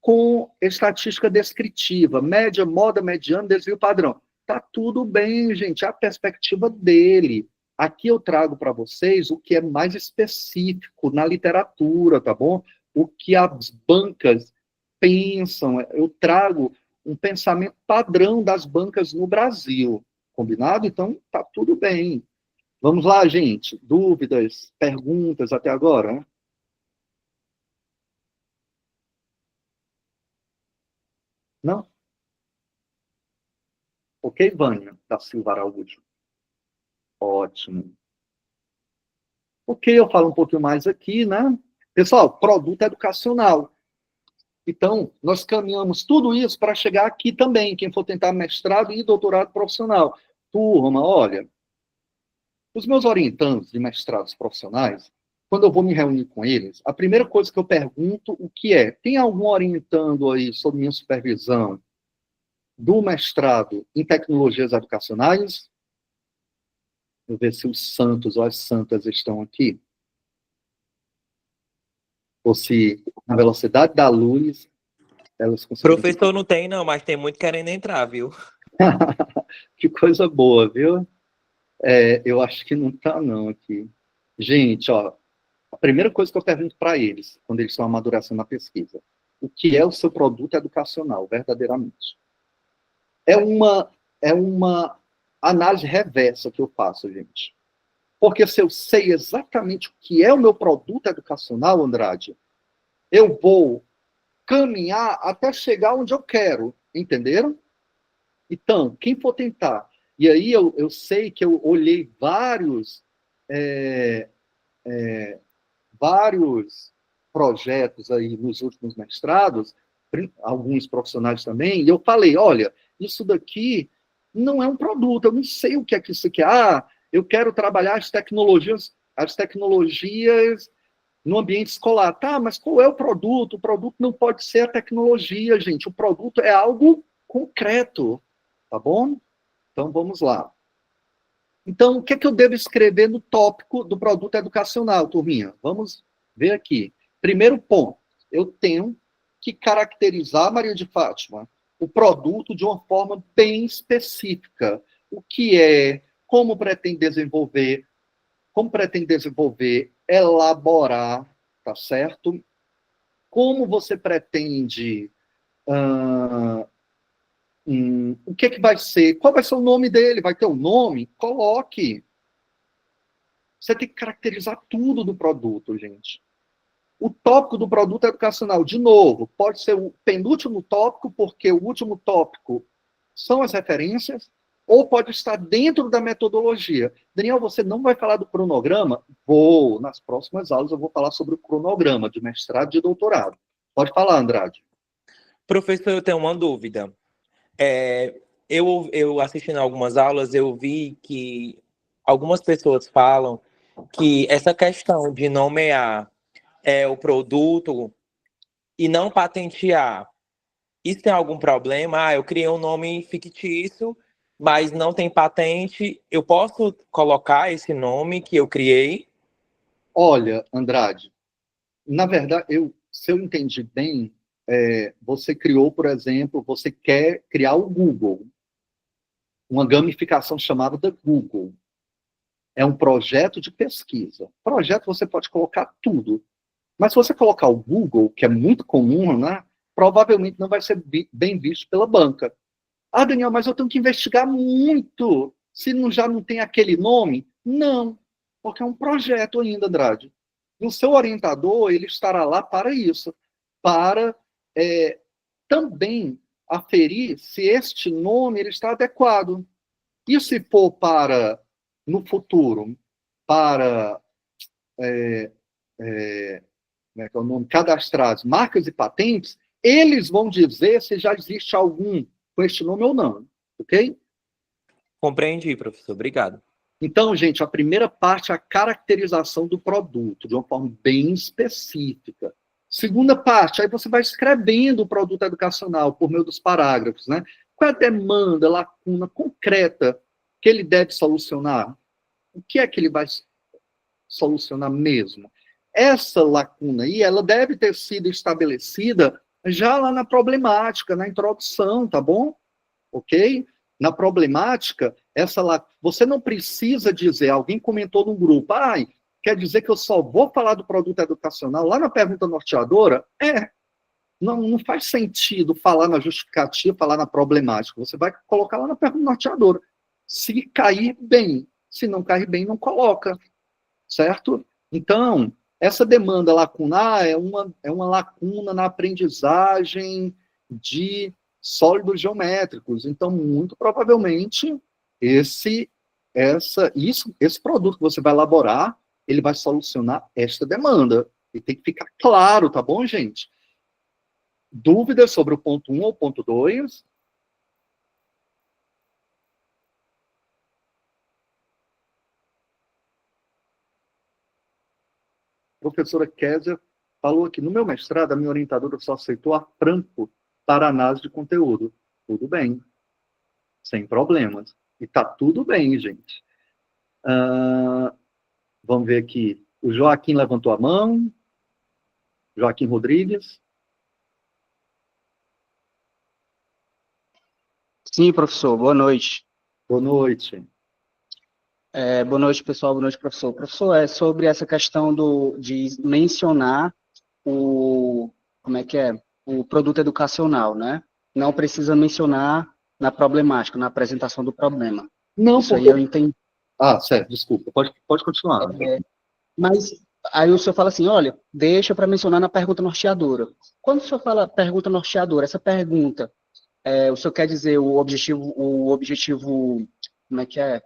com estatística descritiva, média, moda, mediano, desvio padrão. Tá tudo bem, gente, é a perspectiva dele. Aqui eu trago para vocês o que é mais específico na literatura, tá bom? O que as bancas pensam. Eu trago um pensamento padrão das bancas no Brasil, combinado? Então, tá tudo bem. Vamos lá, gente. Dúvidas, perguntas até agora? Não? Ok, Vânia, da Silva Araújo. Ótimo. Ok, eu falo um pouquinho mais aqui, né? Pessoal, produto educacional. Então, nós caminhamos tudo isso para chegar aqui também, quem for tentar mestrado e doutorado profissional. Turma, olha, os meus orientandos de mestrados profissionais, quando eu vou me reunir com eles, a primeira coisa que eu pergunto o que é, tem algum orientando aí sob minha supervisão do mestrado em tecnologias educacionais? Vou ver se os santos ou as santas estão aqui. Ou se, na velocidade da luz, elas conseguem... Professor não tem, não, mas tem muito querendo entrar, viu? Que coisa boa, viu? Eu acho que não está, não, aqui. Gente, ó, a primeira coisa que eu pergunto para eles, quando eles estão amadurecendo na pesquisa, o que é o seu produto educacional, verdadeiramente? É uma análise reversa que eu faço, gente. Porque se eu sei exatamente o que é o meu produto educacional, Andrade, eu vou caminhar até chegar onde eu quero, entenderam? Então, quem for tentar, e aí eu sei que eu olhei vários projetos aí nos últimos mestrados, alguns profissionais também, e eu falei, olha, isso daqui não é um produto, eu não sei o que é que isso aqui é. Eu quero trabalhar as tecnologias no ambiente escolar. Tá, mas qual é o produto? O produto não pode ser a tecnologia, gente. O produto é algo concreto, tá bom? Então, vamos lá. Então, o que é que eu devo escrever no tópico do produto educacional, turminha? Vamos ver aqui. Primeiro ponto, eu tenho que caracterizar, Maria de Fátima, o produto de uma forma bem específica. O que é, como pretende desenvolver, elaborar, tá certo? Como você pretende... o que é que vai ser? Qual vai ser o nome dele? Vai ter um nome? Coloque. Você tem que caracterizar tudo do produto, gente. O tópico do produto educacional, de novo, pode ser o penúltimo tópico, porque o último tópico são as referências, ou pode estar dentro da metodologia. Daniel, você não vai falar do cronograma? Vou. Nas próximas aulas eu vou falar sobre o cronograma de mestrado e de doutorado. Pode falar, Andrade. Professor, eu tenho uma dúvida. Eu assistindo algumas aulas, eu vi que algumas pessoas falam que essa questão de nomear o produto e não patentear, isso tem algum problema? Eu criei um nome fictício, mas não tem patente, eu posso colocar esse nome que eu criei? Olha, Andrade, na verdade, se eu entendi bem, você criou, por exemplo, você quer criar o Google, uma gamificação chamada da Google. É um projeto de pesquisa. Projeto você pode colocar tudo. Mas se você colocar o Google, que é muito comum, né, provavelmente não vai ser bem visto pela banca. Ah, Daniel, mas eu tenho que investigar muito. Se já não tem aquele nome? Não, porque é um projeto ainda, Andrade. E o seu orientador, ele estará lá para isso, para também aferir se este nome ele está adequado. E se for para, no futuro, para como é que é o nome? Cadastrados, marcas e patentes, eles vão dizer se já existe algum com este nome ou não, ok? Compreendi, professor. Obrigado. Então, gente, a primeira parte é a caracterização do produto, de uma forma bem específica. Segunda parte, aí você vai escrevendo o produto educacional por meio dos parágrafos, né? Qual é a demanda, lacuna concreta que ele deve solucionar? O que é que ele vai solucionar mesmo? Essa lacuna aí, ela deve ter sido estabelecida já lá na problemática, na introdução, tá bom? Ok? Na problemática, você não precisa dizer, alguém comentou no grupo, quer dizer que eu só vou falar do produto educacional lá na pergunta norteadora? Não faz sentido falar na justificativa, falar na problemática. Você vai colocar lá na pergunta norteadora. Se cair, bem. Se não cair bem, não coloca, certo? Então, essa demanda lacunar é uma lacuna na aprendizagem de sólidos geométricos. Então, muito provavelmente, esse produto que você vai elaborar, ele vai solucionar esta demanda. E tem que ficar claro, tá bom, gente? Dúvidas sobre o ponto 1 ou ponto 2? A professora Kézia falou aqui, no meu mestrado, a minha orientadora só aceitou a Franco para análise de conteúdo. Tudo bem. Sem problemas. E tá tudo bem, gente. Vamos ver aqui. O Joaquim levantou a mão. Joaquim Rodrigues. Sim, professor. Boa noite. Boa noite. Boa noite, pessoal. Boa noite, professor. Professor, é sobre essa questão de mencionar o produto educacional, né? Não precisa mencionar na problemática, na apresentação do problema. Não, isso aí eu entendi. Certo, desculpa. Pode continuar. Mas aí o senhor fala assim, olha, deixa para mencionar na pergunta norteadora. Quando o senhor fala pergunta norteadora, essa pergunta, o senhor quer dizer o objetivo, como é que é?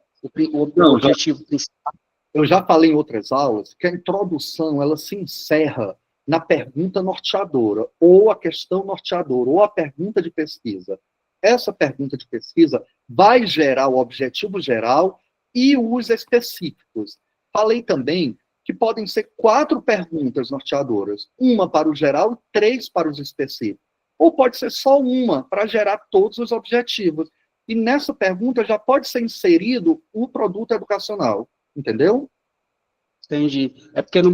O objetivo principal? Eu já falei em outras aulas que a introdução, ela se encerra na pergunta norteadora, ou a questão norteadora, ou a pergunta de pesquisa. Essa pergunta de pesquisa vai gerar o objetivo geral e os específicos. Falei também que podem ser 4 perguntas norteadoras, uma para o geral e 3 para os específicos. Ou pode ser só uma, para gerar todos os objetivos. E nessa pergunta já pode ser inserido o produto educacional. Entendeu? Entendi. É porque no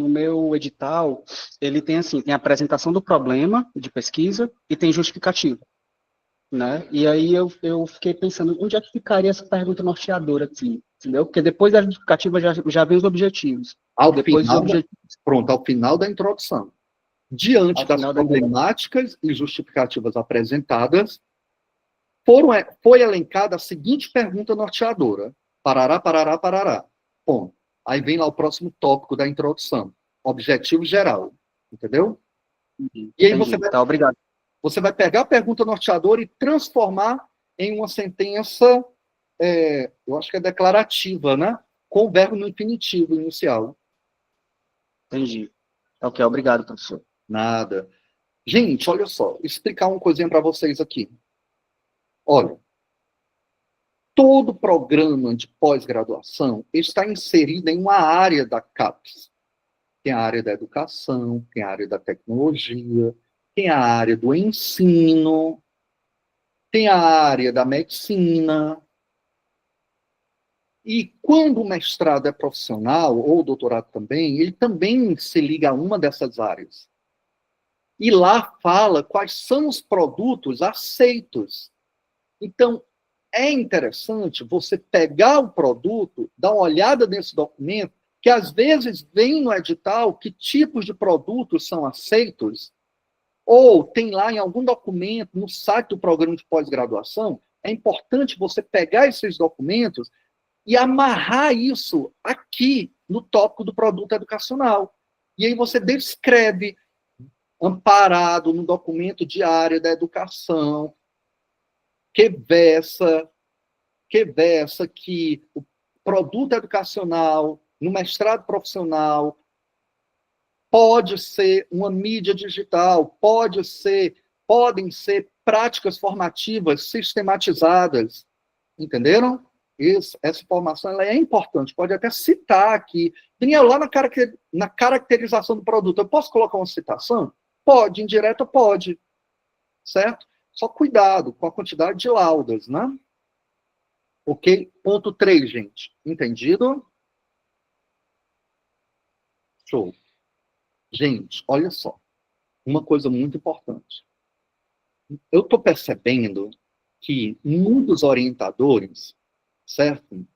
meu edital, ele tem assim, tem a apresentação do problema de pesquisa e tem justificativa, né? E aí eu fiquei pensando, onde é que ficaria essa pergunta norteadora aqui, entendeu? Porque depois da justificativa já vem os objetivos. Ao final da introdução. Diante das problemáticas e justificativas apresentadas, foi elencada a seguinte pergunta norteadora. Parará, parará, parará. Bom, aí vem lá o próximo tópico da introdução. Objetivo geral. Entendeu? E aí obrigado. Você vai pegar a pergunta norteadora e transformar em uma sentença, eu acho que é declarativa, né? Com o verbo no infinitivo inicial. Entendi. Ok, obrigado, professor. Nada. Gente, olha só, vou explicar uma coisinha para vocês aqui. Olha, todo programa de pós-graduação está inserido em uma área da CAPES. Tem a área da educação, tem a área da tecnologia, tem a área do ensino, tem a área da medicina. E quando o mestrado é profissional, ou o doutorado também, ele também se liga a uma dessas áreas. E lá fala quais são os produtos aceitos. Então, é interessante você pegar o produto, dar uma olhada nesse documento, que às vezes vem no edital que tipos de produtos são aceitos, ou tem lá em algum documento, no site do programa de pós-graduação. É importante você pegar esses documentos e amarrar isso aqui no tópico do produto educacional. E aí você descreve, amparado no documento de área da educação, que versa que o produto educacional, no mestrado profissional, pode ser uma mídia digital, podem ser práticas formativas sistematizadas. Entenderam? Essa informação ela é importante, pode até citar aqui. Daniel, lá na caracterização do produto, eu posso colocar uma citação? Pode, indireta pode. Certo? Só cuidado com a quantidade de laudas, né? Ok? Ponto 3, gente. Entendido? Show. Gente, olha só. Uma coisa muito importante. Eu estou percebendo que muitos orientadores, certo?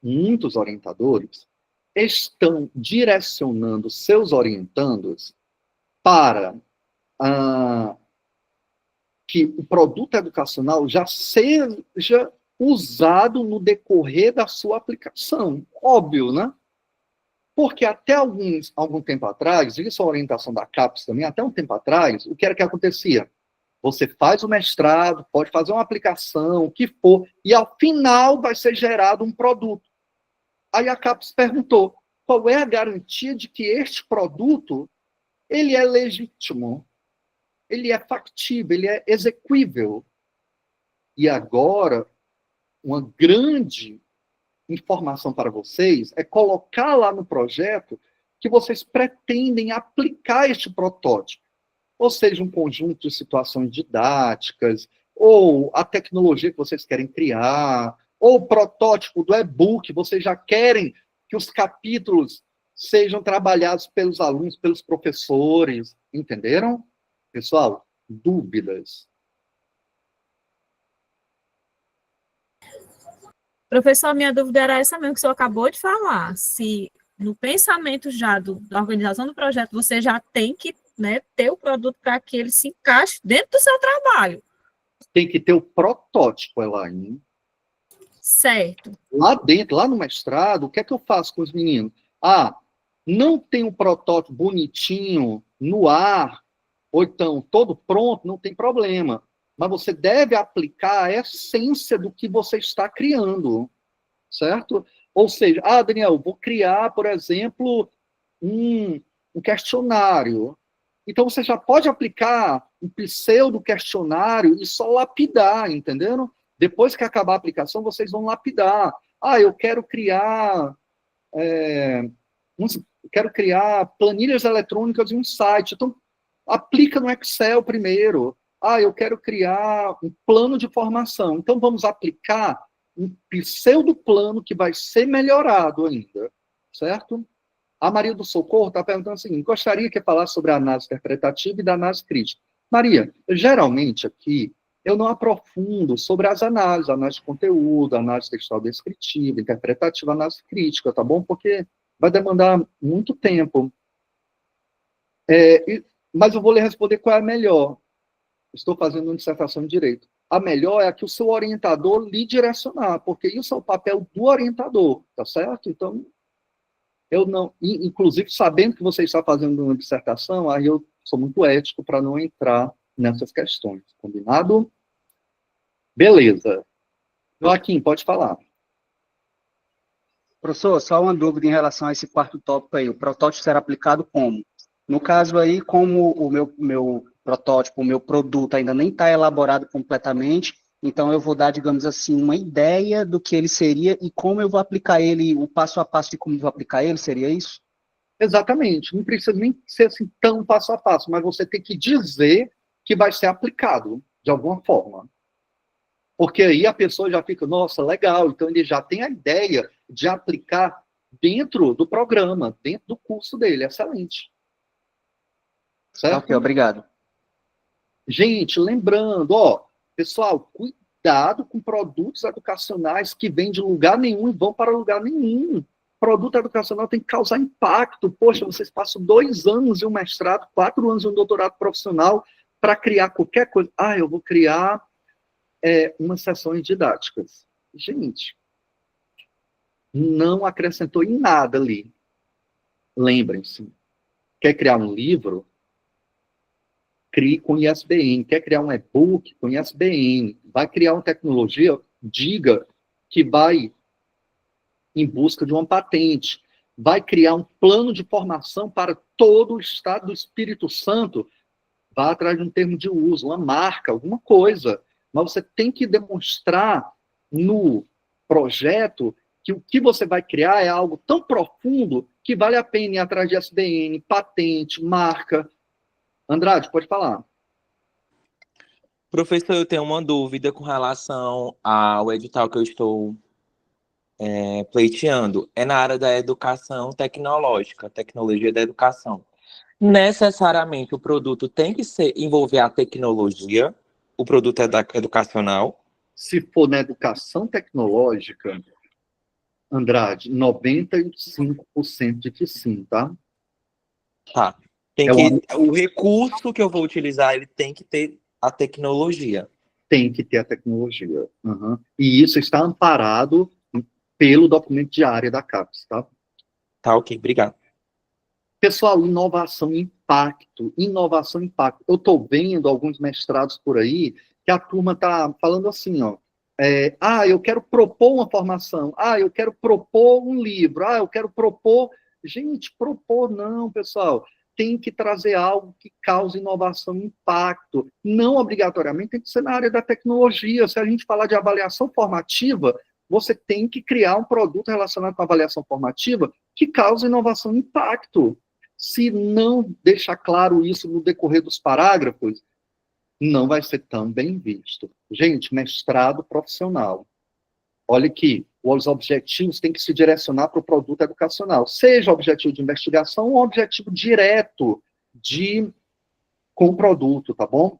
Muitos orientadores estão direcionando seus orientandos para que o produto educacional já seja usado no decorrer da sua aplicação. Óbvio, né? Porque até algum tempo atrás, isso é a orientação da CAPES também, até um tempo atrás, o que era que acontecia? Você faz o mestrado, pode fazer uma aplicação, o que for, e ao final vai ser gerado um produto. Aí a CAPES perguntou, qual é a garantia de que este produto ele é legítimo, ele é factível, ele é execuível? E agora, uma grande informação para vocês é colocar lá no projeto que vocês pretendem aplicar este protótipo. Ou seja, um conjunto de situações didáticas, ou a tecnologia que vocês querem criar, ou o protótipo do e-book, vocês já querem que os capítulos sejam trabalhados pelos alunos, pelos professores, entenderam? Pessoal, dúvidas? Professor, minha dúvida era essa mesmo que o senhor acabou de falar, se no pensamento já da organização do projeto você já tem que, né, ter o produto para que ele se encaixe dentro do seu trabalho. Tem que ter o protótipo, Elaine. Certo. Lá dentro, lá no mestrado, o que é que eu faço com os meninos? Não tem um protótipo bonitinho no ar, ou então todo pronto, não tem problema. Mas você deve aplicar a essência do que você está criando, certo? Ou seja, Daniel, vou criar, por exemplo, um questionário. Então, você já pode aplicar um pseudo-questionário e só lapidar, entenderam? Depois que acabar a aplicação, vocês vão lapidar. Eu quero criar... quero criar planilhas eletrônicas em um site. Então, aplica no Excel primeiro. Eu quero criar um plano de formação. Então, vamos aplicar um pseudo-plano que vai ser melhorado ainda, certo? A Maria do Socorro está perguntando o seguinte, gostaria que falasse sobre a análise interpretativa e da análise crítica. Maria, geralmente aqui, eu não aprofundo sobre as análises, análise de conteúdo, análise textual descritiva, interpretativa, análise crítica, tá bom? Porque vai demandar muito tempo. Mas eu vou lhe responder qual é a melhor. Estou fazendo uma dissertação de direito. A melhor é a que o seu orientador lhe direcionar, porque isso é o papel do orientador, tá certo? Então, eu não... Inclusive, sabendo que você está fazendo uma dissertação, aí eu sou muito ético para não entrar nessas questões. Combinado? Beleza. Joaquim, pode falar. Professor, só uma dúvida em relação a esse quarto tópico aí. O protótipo será aplicado como? No caso aí, como o meu protótipo, o meu produto ainda nem está elaborado completamente, então eu vou dar, digamos assim, uma ideia do que ele seria e como eu vou aplicar ele, o passo a passo de como eu vou aplicar ele, seria isso? Exatamente. Não precisa nem ser assim tão passo a passo, mas você tem que dizer que vai ser aplicado de alguma forma. Porque aí a pessoa já fica, nossa, legal, então ele já tem a ideia de aplicar dentro do programa, dentro do curso dele. Excelente. Certo? Ok, obrigado. Gente, lembrando, pessoal, cuidado com produtos educacionais que vêm de lugar nenhum e vão para lugar nenhum. Produto educacional tem que causar impacto. Poxa, vocês passam 2 anos em um mestrado, 4 anos em um doutorado profissional para criar qualquer coisa. Eu vou criar umas sessões didáticas. Gente, não acrescentou em nada ali. Lembrem-se, quer criar um livro? Crie com ISBN. Quer criar um e-book com ISBN? Vai criar uma tecnologia? Diga que vai em busca de uma patente. Vai criar um plano de formação para todo o estado do Espírito Santo? Vá atrás de um termo de uso, uma marca, alguma coisa. Mas você tem que demonstrar no projeto que o que você vai criar é algo tão profundo que vale a pena ir atrás de ISBN, patente, marca. Andrade, pode falar. Professor, eu tenho uma dúvida com relação ao edital que eu estou pleiteando. É na área da educação tecnológica, tecnologia da educação. Necessariamente o produto tem que envolver a tecnologia, o produto educacional? Se for na educação tecnológica, Andrade, 95% de que sim, tá? Tá. O recurso que eu vou utilizar, ele tem que ter a tecnologia. Tem que ter a tecnologia. Uhum. E isso está amparado pelo documento de área da CAPES, tá? Tá, ok, obrigado. Pessoal, inovação e impacto. Inovação e impacto. Eu estou vendo alguns mestrados por aí que a turma está falando assim, ó. Eu quero propor uma formação. Eu quero propor um livro. Eu quero propor... Gente, propor não, pessoal. Tem que trazer algo que cause inovação e impacto. Não obrigatoriamente tem que ser na área da tecnologia. Se a gente falar de avaliação formativa, você tem que criar um produto relacionado com a avaliação formativa que cause inovação e impacto. Se não deixar claro isso no decorrer dos parágrafos, não vai ser tão bem visto. Gente, mestrado profissional. Olha aqui, os objetivos têm que se direcionar para o produto educacional, seja objetivo de investigação ou objetivo direto com o produto, tá bom?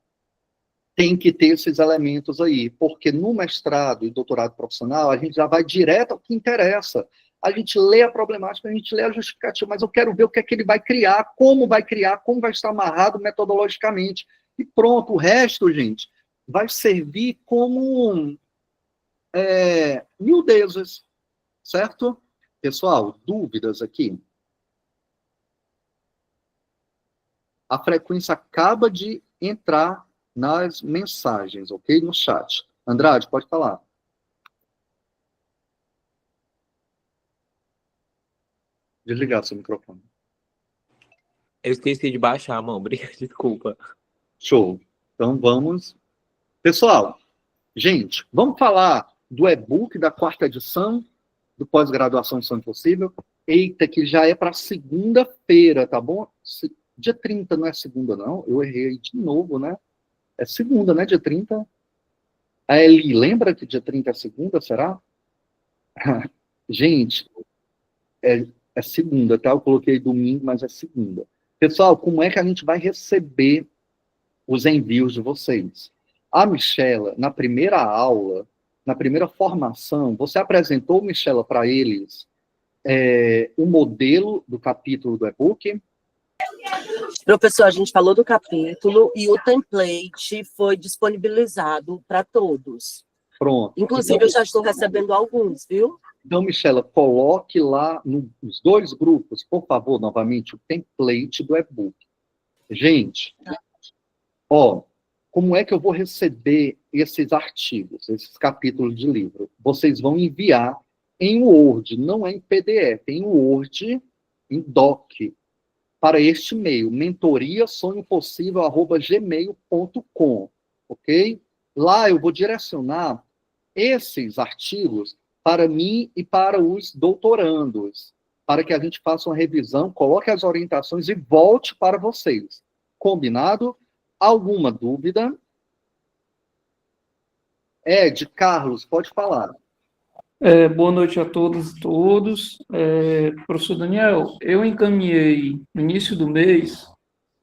Tem que ter esses elementos aí, porque no mestrado e doutorado profissional, a gente já vai direto ao que interessa. A gente lê a problemática, a gente lê a justificativa, mas eu quero ver o que é que ele vai criar, como vai estar amarrado metodologicamente. E pronto, o resto, gente, vai servir como miudezas, certo? Pessoal, dúvidas aqui? A frequência acaba de entrar nas mensagens, ok? No chat. Andrade, pode falar. Desligar seu microfone. Eu esqueci de baixar a mão, desculpa. Show. Então vamos. Pessoal, gente, vamos falar do e-book da 4ª edição do Pós-Graduação Sonho Possível. Eita, que já é para segunda-feira, tá bom? Dia 30 não é segunda, não? Eu errei de novo, né? É segunda, né? Dia 30. A Eli, lembra que dia 30 é segunda, será? Gente, é segunda, tá? Eu coloquei domingo, mas é segunda. Pessoal, como é que a gente vai receber os envios de vocês? A Michela, na primeira aula, na primeira formação, você apresentou, Michela, para eles o modelo do capítulo do e-book? Professor, a gente falou do capítulo e o template foi disponibilizado para todos. Pronto. Inclusive, então, eu já estou recebendo alguns, viu? Então, Michela, coloque lá nos 2 grupos, por favor, novamente, o template do e-book. Gente, como é que eu vou receber esses artigos, esses capítulos de livro? Vocês vão enviar em Word, não é em PDF, em Word, em Doc, para este e-mail, mentoriasonhopossível@gmail.com, ok? Lá eu vou direcionar esses artigos para mim e para os doutorandos, para que a gente faça uma revisão, coloque as orientações e volte para vocês. Combinado? Alguma dúvida? Ed, Carlos, pode falar. Boa noite a todas e todos. Professor Daniel, eu encaminhei no início do mês,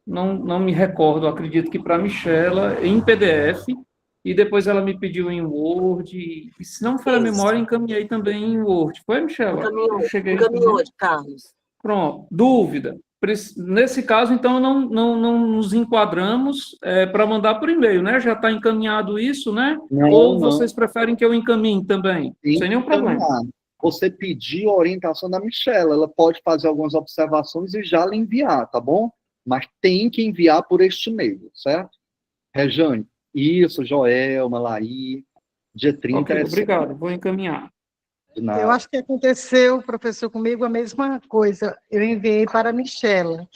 não me recordo, acredito que para a Michela, em PDF, e depois ela me pediu em Word, e se não for a memória, encaminhei também em Word. Foi, Michela? Encaminhou, Carlos. Pronto. Dúvida? Nesse caso, então, não nos enquadramos para mandar por e-mail, né? Já está encaminhado isso, né? Ou vocês preferem que eu encaminhe também? Sem nenhum problema. Você pediu a orientação da Michela, ela pode fazer algumas observações e já lhe enviar, tá bom? Mas tem que enviar por este e-mail, certo? Rejane, isso, Joelma, Laí, dia 30 Ok, obrigado, vou encaminhar. Eu acho que aconteceu, professor, comigo a mesma coisa. Eu enviei para a Michela.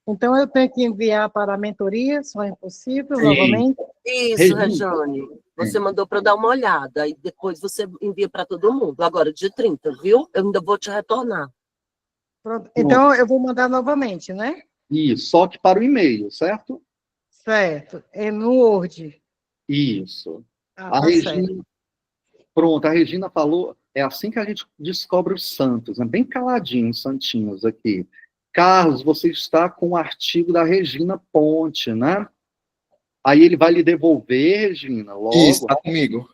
Então, eu tenho que enviar para a mentoria, só é impossível, novamente? Isso, Rejane. Você mandou para eu dar uma olhada, e depois você envia para todo mundo. Agora, dia 30, viu? Eu ainda vou te retornar. Pronto. Então, eu vou mandar novamente, né? Isso, só que para o e-mail, certo? Certo. É no Word. Isso. Tá Regina... Pronto, a Regina falou... É assim que a gente descobre os santos, né? Bem caladinhos, santinhos aqui. Carlos, você está com o artigo da Regina Ponte, né? Aí ele vai lhe devolver, Regina, logo. Isso, está comigo.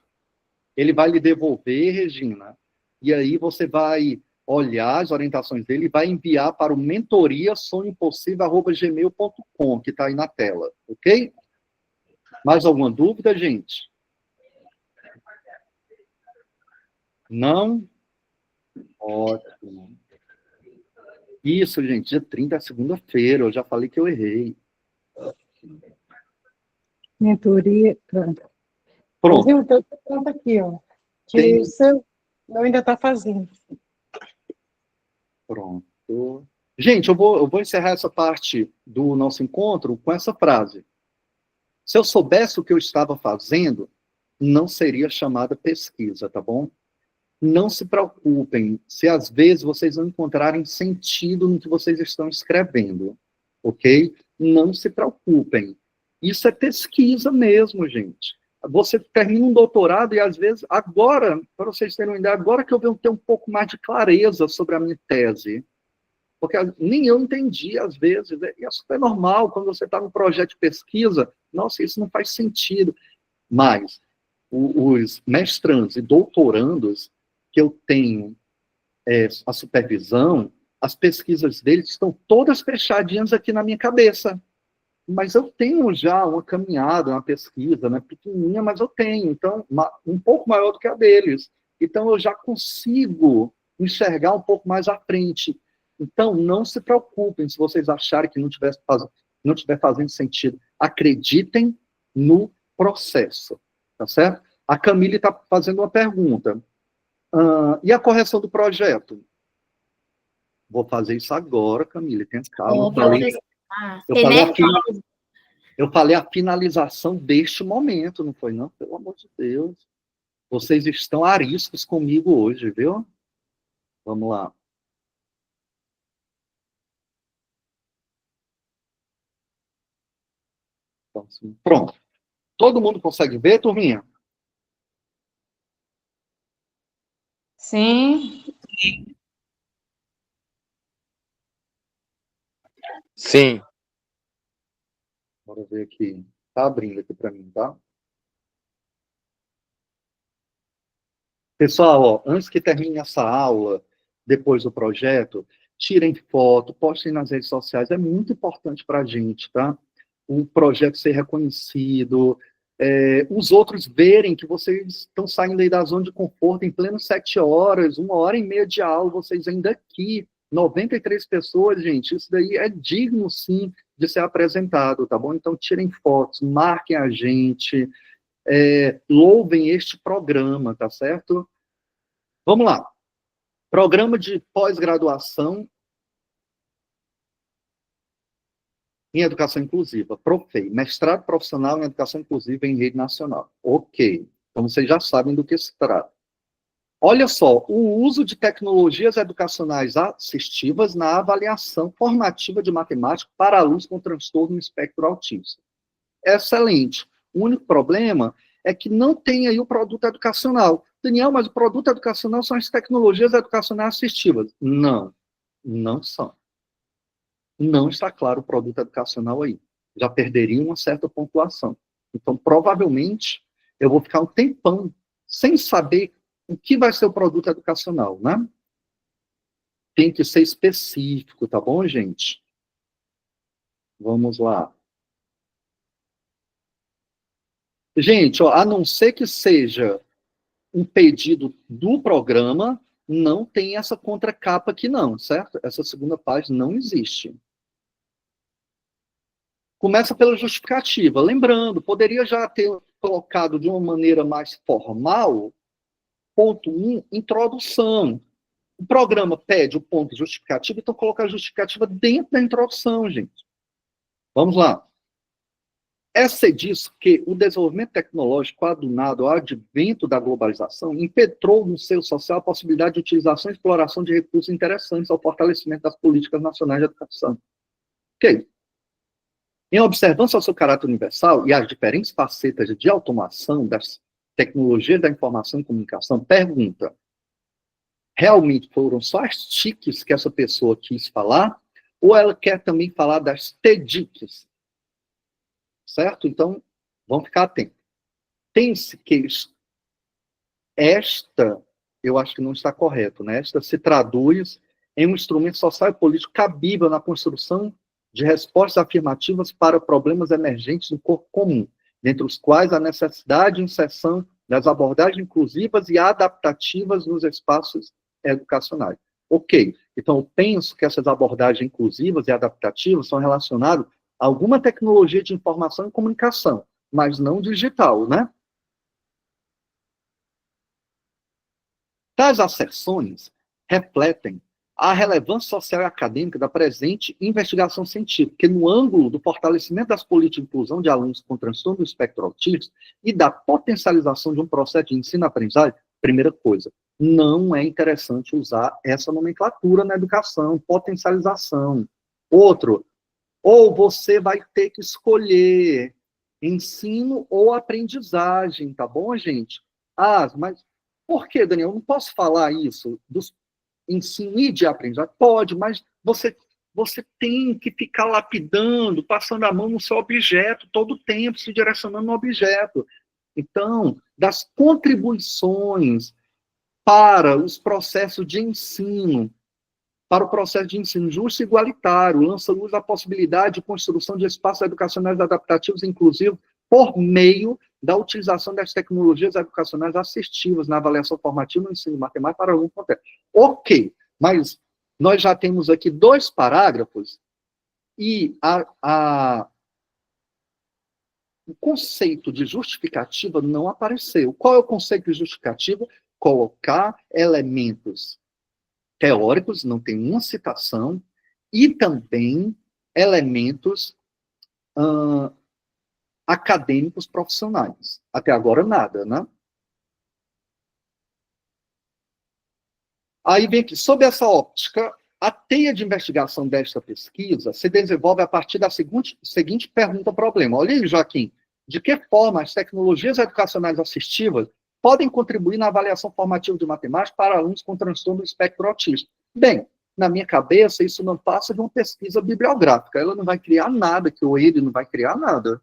Ele vai lhe devolver, Regina, e aí você vai olhar as orientações dele e vai enviar para o mentoriasonhopossível@gmail.com, que está aí na tela, ok? Mais alguma dúvida, gente? Não? Ótimo. Isso, gente, dia 30 é segunda-feira, eu já falei que eu errei. Mentoria, pronto. Pronto. Eu estou pronto aqui, ó. Que o seu não ainda está fazendo. Pronto. Gente, eu vou encerrar essa parte do nosso encontro com essa frase. Se eu soubesse o que eu estava fazendo, não seria chamada pesquisa, tá bom? Não se preocupem se às vezes vocês não encontrarem sentido no que vocês estão escrevendo, ok? Não se preocupem. Isso é pesquisa mesmo, gente. Você termina um doutorado e às vezes, agora, para vocês terem uma ideia, agora que eu venho ter um pouco mais de clareza sobre a minha tese, porque nem eu entendi às vezes, e é super normal quando você está num projeto de pesquisa, nossa, isso não faz sentido. Mas os mestrandos e doutorandos que eu tenho a supervisão, as pesquisas deles estão todas fechadinhas aqui na minha cabeça. Mas eu tenho já uma caminhada, uma pesquisa, né, pequenininha, mas eu tenho, então, um pouco maior do que a deles. Então, eu já consigo enxergar um pouco mais à frente. Então, não se preocupem se vocês acharem que não estiver fazendo sentido. Acreditem no processo, tá certo? A Camille está fazendo uma pergunta. E a correção do projeto? Vou fazer isso agora, Camille, tenha calma. Eu falei a finalização deste momento, não foi não? Pelo amor de Deus. Vocês estão ariscos comigo hoje, viu? Vamos lá. Pronto. Todo mundo consegue ver, turminha? Sim. Sim. Bora ver aqui. Tá abrindo aqui para mim, tá? Pessoal, ó, antes que termine essa aula, depois do projeto, tirem foto, postem nas redes sociais. É muito importante para a gente, tá? O projeto ser reconhecido, os outros verem que vocês estão saindo aí da zona de conforto em pleno 7 horas, 1h30 de aula, vocês ainda aqui, 93 pessoas, gente, isso daí é digno, sim, de ser apresentado, tá bom? Então, tirem fotos, marquem a gente, louvem este programa, tá certo? Vamos lá. Programa de pós-graduação em Educação Inclusiva, PROFEI, mestrado profissional em Educação Inclusiva em rede nacional. Ok, então vocês já sabem do que se trata. Olha só, o uso de tecnologias educacionais assistivas na avaliação formativa de matemática para alunos com transtorno no espectro autista. Excelente. O único problema é que não tem aí o produto educacional. Daniel, mas o produto educacional são as tecnologias educacionais assistivas. Não, não são. Não está claro o produto educacional aí. Já perderia uma certa pontuação. Então, provavelmente, eu vou ficar um tempão sem saber o que vai ser o produto educacional, né? Tem que ser específico, tá bom, gente? Vamos lá. Gente, ó, a não ser que seja um pedido do programa, não tem essa contracapa aqui não, certo? Essa segunda página não existe. Começa pela justificativa. Lembrando, poderia já ter colocado de uma maneira mais formal, ponto 1, introdução. O programa pede o ponto justificativo, então coloca a justificativa dentro da introdução, gente. Vamos lá. É disso que o desenvolvimento tecnológico adunado ao advento da globalização impetrou no seio social a possibilidade de utilização e exploração de recursos interessantes ao fortalecimento das políticas nacionais de educação. Ok. Em observância ao seu caráter universal e às diferentes facetas de automação das tecnologias da informação e comunicação, pergunta, realmente foram só as TICs que essa pessoa quis falar, ou ela quer também falar das TEDICs? Certo? Então, vamos ficar atentos. Tem-se que esta, eu acho que não está correto, né? Esta se traduz em um instrumento social e político cabível na construção de respostas afirmativas para problemas emergentes do corpo comum, dentre os quais a necessidade de inserção das abordagens inclusivas e adaptativas nos espaços educacionais. Ok, então eu penso que essas abordagens inclusivas e adaptativas são relacionadas a alguma tecnologia de informação e comunicação, mas não digital, né? Tais asserções refletem a relevância social e acadêmica da presente investigação científica, que no ângulo do fortalecimento das políticas de inclusão de alunos com transtorno do espectro autista e da potencialização de um processo de ensino-aprendizagem, primeira coisa, não é interessante usar essa nomenclatura na educação, potencialização. Outro, ou você vai ter que escolher ensino ou aprendizagem, tá bom, gente? Ah, mas por que, Daniel? Eu não posso falar isso dos ensino e de aprendizagem? Pode, mas você tem que ficar lapidando, passando a mão no seu objeto todo o tempo, se direcionando no objeto. Então, das contribuições para os processos de ensino, para o processo de ensino justo e igualitário, lança luz a possibilidade de construção de espaços educacionais adaptativos e inclusivos por meio da utilização das tecnologias educacionais assistivas na avaliação formativa no ensino matemático para alunos com TEA. Ok, mas nós já temos aqui 2 parágrafos e o conceito de justificativa não apareceu. Qual é o conceito de justificativa? Colocar elementos teóricos, não tem uma citação, e também elementos acadêmicos profissionais. Até agora, nada, né? Aí vem aqui, sob essa óptica, a teia de investigação desta pesquisa se desenvolve a partir da seguinte pergunta-problema. Olha aí, Joaquim, de que forma as tecnologias educacionais assistivas podem contribuir na avaliação formativa de matemática para alunos com transtorno do espectro autista? Bem, na minha cabeça, isso não passa de uma pesquisa bibliográfica. Ela não vai criar nada, que o ele não vai criar nada.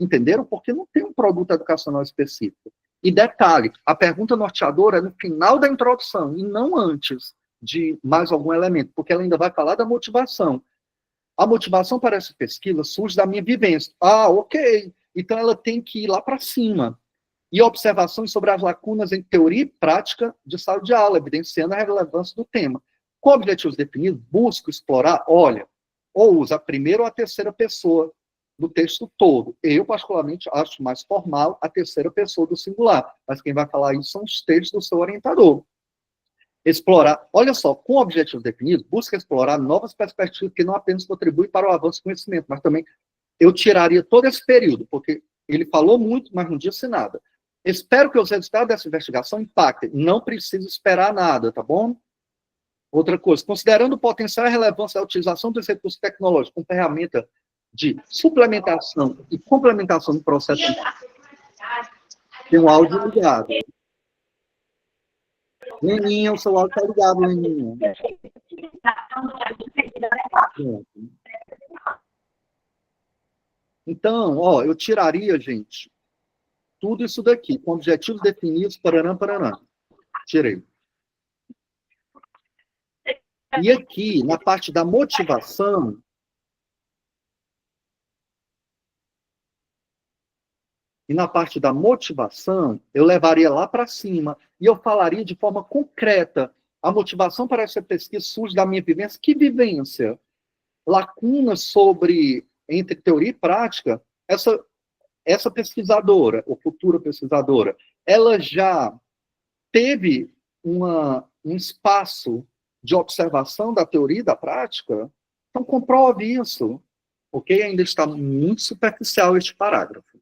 Entenderam? Porque não tem um produto educacional específico. E detalhe, a pergunta norteadora é no final da introdução, e não antes de mais algum elemento, porque ela ainda vai falar da motivação. A motivação para essa pesquisa surge da minha vivência. Ah, ok. Então ela tem que ir lá para cima. E observações sobre as lacunas em teoria e prática de sala de aula, evidenciando a relevância do tema. Com objetivos definidos, busco explorar, olha, ou usa a primeira ou a terceira pessoa do texto todo. Eu, particularmente, acho mais formal a terceira pessoa do singular, mas quem vai falar isso são os textos do seu orientador. Explorar, olha só, com objetivos definidos, busca explorar novas perspectivas que não apenas contribuem para o avanço do conhecimento, mas também eu tiraria todo esse período, porque ele falou muito, mas não disse nada. Espero que os resultados dessa investigação impactem. Não precisa esperar nada, tá bom? Outra coisa, considerando o potencial e a relevância da utilização dos recursos tecnológicos como ferramenta de suplementação e complementação do processo. Tem um áudio ligado. Leninha, o seu áudio está ligado, Leninha. Então, ó, eu tiraria, gente, tudo isso daqui, com objetivos definidos, pararam. Tirei. E aqui, na parte da motivação, eu levaria lá para cima e eu falaria de forma concreta. A motivação para essa pesquisa surge da minha vivência. Que vivência? Lacunas entre teoria e prática. Essa pesquisadora, ou futura pesquisadora, ela já teve um espaço de observação da teoria e da prática? Então, comprove isso. Ok? Ainda está muito superficial este parágrafo.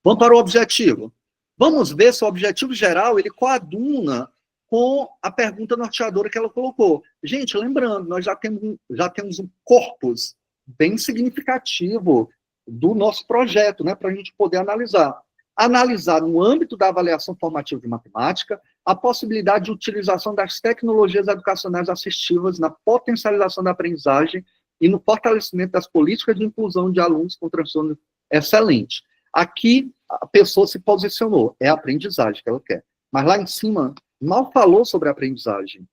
Vamos para o objetivo. Vamos ver se o objetivo geral ele coaduna com a pergunta norteadora que ela colocou. Gente, lembrando, nós já temos um corpus bem significativo do nosso projeto, né, para a gente poder analisar. Analisar no âmbito da avaliação formativa de matemática a possibilidade de utilização das tecnologias educacionais assistivas na potencialização da aprendizagem e no fortalecimento das políticas de inclusão de alunos com transtorno excelente. Aqui, a pessoa se posicionou, é a aprendizagem que ela quer. Mas lá em cima, mal falou sobre a aprendizagem.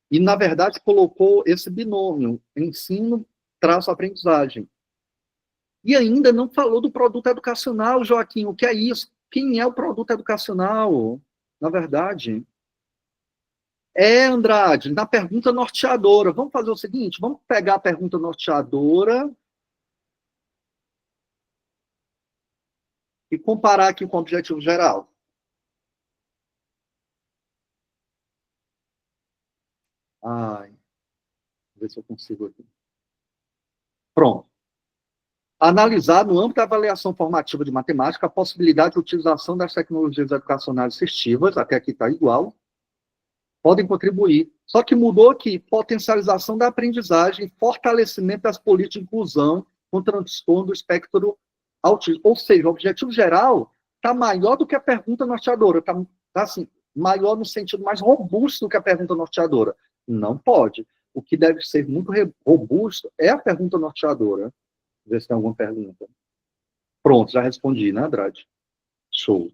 E, na verdade, colocou esse binômio, ensino-aprendizagem. E ainda não falou do produto educacional, Joaquim, o que é isso? quem é o produto educacional, na verdade. Andrade, na pergunta norteadora. Vamos fazer o seguinte, vamos pegar a pergunta norteadora e comparar aqui com o objetivo geral. Ai, vou ver se eu consigo aqui. Pronto. Analisar, no âmbito da avaliação formativa de matemática, a possibilidade de utilização das tecnologias educacionais assistivas, até aqui está igual, podem contribuir. Só que mudou aqui, potencialização da aprendizagem, fortalecimento das políticas de inclusão com transtorno do espectro autista. Ou seja, o objetivo geral está maior do que a pergunta norteadora, está assim, maior no sentido mais robusto do que a pergunta norteadora. Não pode. O que deve ser muito robusto é a pergunta norteadora. Ver se tem alguma pergunta. Pronto, já respondi, né, Andrade? Show.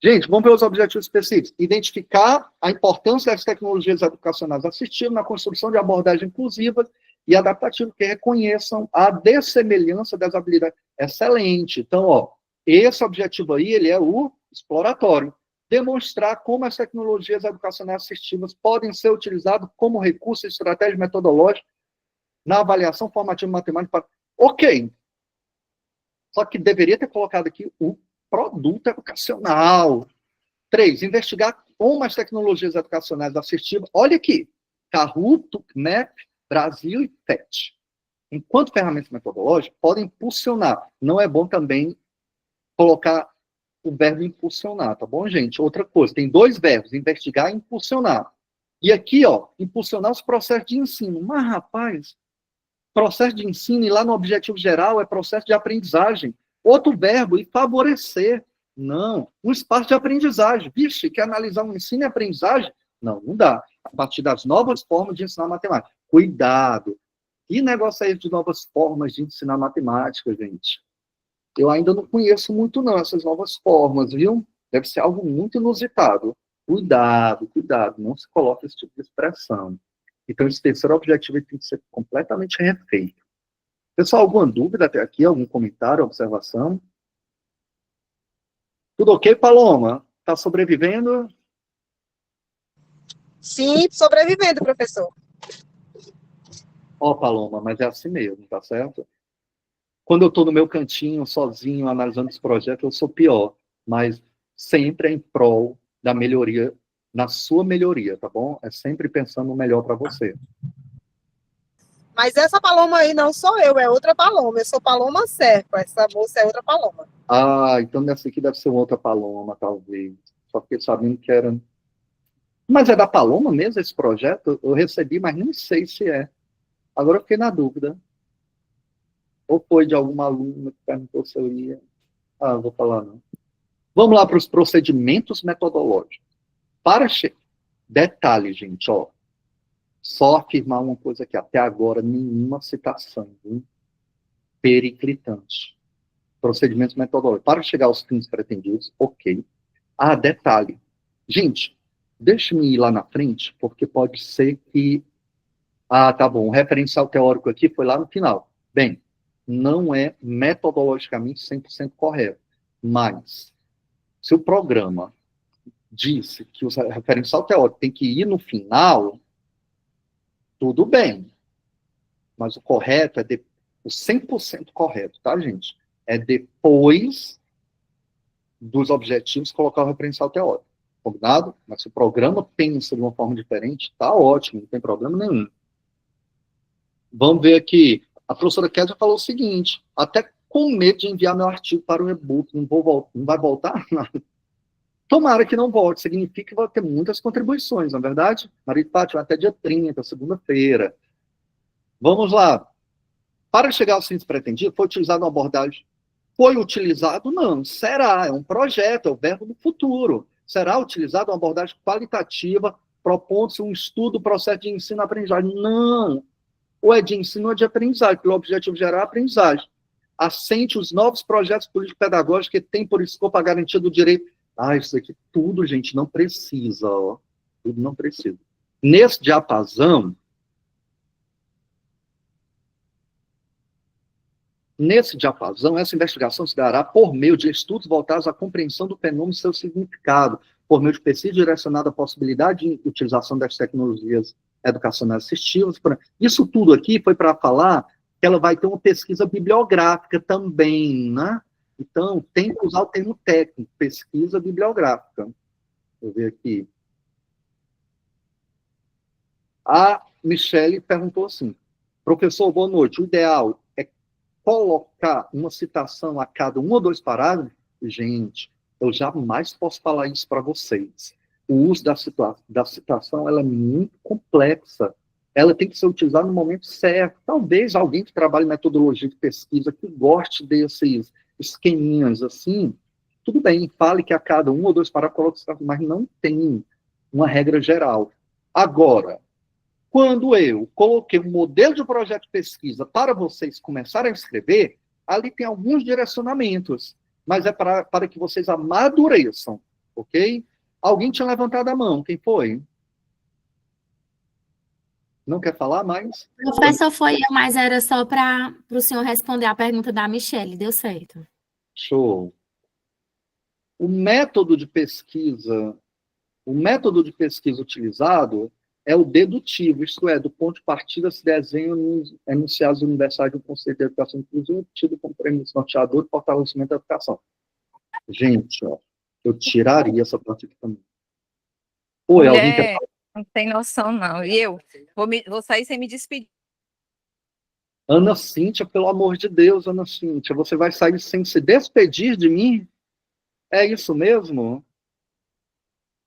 Gente, vamos ver os objetivos específicos. Identificar a importância das tecnologias educacionais assistivas na construção de abordagens inclusivas e adaptativas que reconheçam a dessemelhança das habilidades. Excelente. Então, ó, esse objetivo aí, ele é o exploratório. Demonstrar como as tecnologias educacionais assistivas podem ser utilizadas como recurso e estratégia metodológica na avaliação formativa matemática. Ok. Só que deveria ter colocado aqui o produto educacional. 3. Investigar como as tecnologias educacionais assistivas, olha aqui, Kahoot, TUCMAP, Brasil e FET, enquanto ferramentas metodológicas, podem impulsionar. Não é bom também colocar o verbo impulsionar, tá bom, gente? Outra coisa, tem 2 verbos, investigar e impulsionar. E aqui, ó, impulsionar os processos de ensino. Mas, rapaz, processo de ensino, e lá no objetivo geral, é processo de aprendizagem. Outro verbo, e favorecer. Não, um espaço de aprendizagem. Vixe, quer analisar um ensino e aprendizagem? Não, não dá. A partir das novas formas de ensinar matemática. Cuidado. Que negócio é esse de novas formas de ensinar matemática, gente? Eu ainda não conheço muito, não, essas novas formas, viu? Deve ser algo muito inusitado. Cuidado, cuidado. Não se coloque esse tipo de expressão. Então, esse terceiro objetivo tem que ser completamente refeito. Pessoal, alguma dúvida até aqui? Algum comentário, observação? Tudo ok, Paloma? Está sobrevivendo? Sim, sobrevivendo, professor. Ó, Paloma, mas é assim mesmo, tá certo? Quando eu estou no meu cantinho, sozinho, analisando os projetos, eu sou pior. Mas sempre é em prol da melhoria, na sua melhoria, tá bom? É sempre pensando no melhor para você. Mas essa Paloma aí não sou eu, é outra Paloma. Eu sou Paloma Serpa, essa moça é outra Paloma. Ah, então essa aqui deve ser outra Paloma, talvez. Só fiquei sabendo que era... Mas é da Paloma mesmo esse projeto? Eu recebi, mas nem sei se é. Agora eu fiquei na dúvida. Ou foi de alguma aluna que perguntou se eu ia... Ah, não vou falar não. Vamos lá para os procedimentos metodológicos. Detalhe, gente, ó. Só afirmar uma coisa aqui. Até agora, nenhuma citação, viu? Periclitante. Procedimentos metodológicos. Para chegar aos fins pretendidos, ok. Ah, detalhe. Gente, deixe-me ir lá na frente, porque pode ser que... Ah, tá bom. O referencial teórico aqui foi lá no final. Bem, não é metodologicamente 100% correto. Mas, se o programa disse que o referencial teórico tem que ir no final, tudo bem. Mas o correto é o 100% correto, tá, gente? É depois dos objetivos colocar o referencial teórico. Combinado? Mas se o programa pensa de uma forma diferente, tá ótimo, não tem problema nenhum. Vamos ver aqui. A professora Kézia falou o seguinte: até com medo de enviar meu artigo para o e-book, não vai voltar nada. Tomara que não volte, significa que vai ter muitas contribuições, não é verdade? Maria de Fátima, até dia 30, segunda-feira. Vamos lá. Para chegar aos fins pretendidos, foi utilizado uma abordagem? Foi utilizado? Não. Será? É um projeto, é o verbo do futuro. Será utilizado uma abordagem qualitativa, propondo-se um estudo do processo de ensino-aprendizagem? Não. Ou é de ensino ou é de aprendizagem, pelo objetivo geral, aprendizagem. Assente os novos projetos político-pedagógicos que têm por escopo a garantia do direito. Ah, isso aqui tudo, gente, não precisa, ó. Tudo não precisa. Nesse diapasão, Nesse diapasão, essa investigação se dará por meio de estudos voltados à compreensão do fenômeno e seu significado, por meio de pesquisa direcionada à possibilidade de utilização das tecnologias educacionais assistivas. Isso tudo aqui foi para falar que ela vai ter uma pesquisa bibliográfica também, né? Então, tem que usar o termo técnico, pesquisa bibliográfica. Vou ver aqui. A Michele perguntou assim, professor, boa noite, o ideal é colocar uma citação a cada 1 ou 2 parágrafos? Gente, eu jamais posso falar isso para vocês. O uso da citação ela é muito complexa. Ela tem que ser utilizada no momento certo. Talvez alguém que trabalhe em metodologia de pesquisa, que goste desses esqueminhas assim, tudo bem, fale que a cada 1 ou 2 parágrafos, mas não tem uma regra geral. Agora, quando eu coloquei um modelo de projeto de pesquisa para vocês começarem a escrever, ali tem alguns direcionamentos, mas é para que vocês amadureçam, ok? Alguém tinha levantado a mão, quem foi? Não quer falar mais? Professor, foi eu, mas era só para o senhor responder a pergunta da Michele, deu certo. Show. O método de pesquisa utilizado é o dedutivo, isto é, do ponto de partida se desenham nos enunciados universais do conceito de educação inclusiva, tido como premissa norteador e fortalecimento da educação. Gente, ó, eu tiraria essa parte aqui também. Oi, alguém quer falar? Não tem noção, não. E eu vou sair sem me despedir. Ana Cíntia, pelo amor de Deus, Ana Cíntia, você vai sair sem se despedir de mim? É isso mesmo?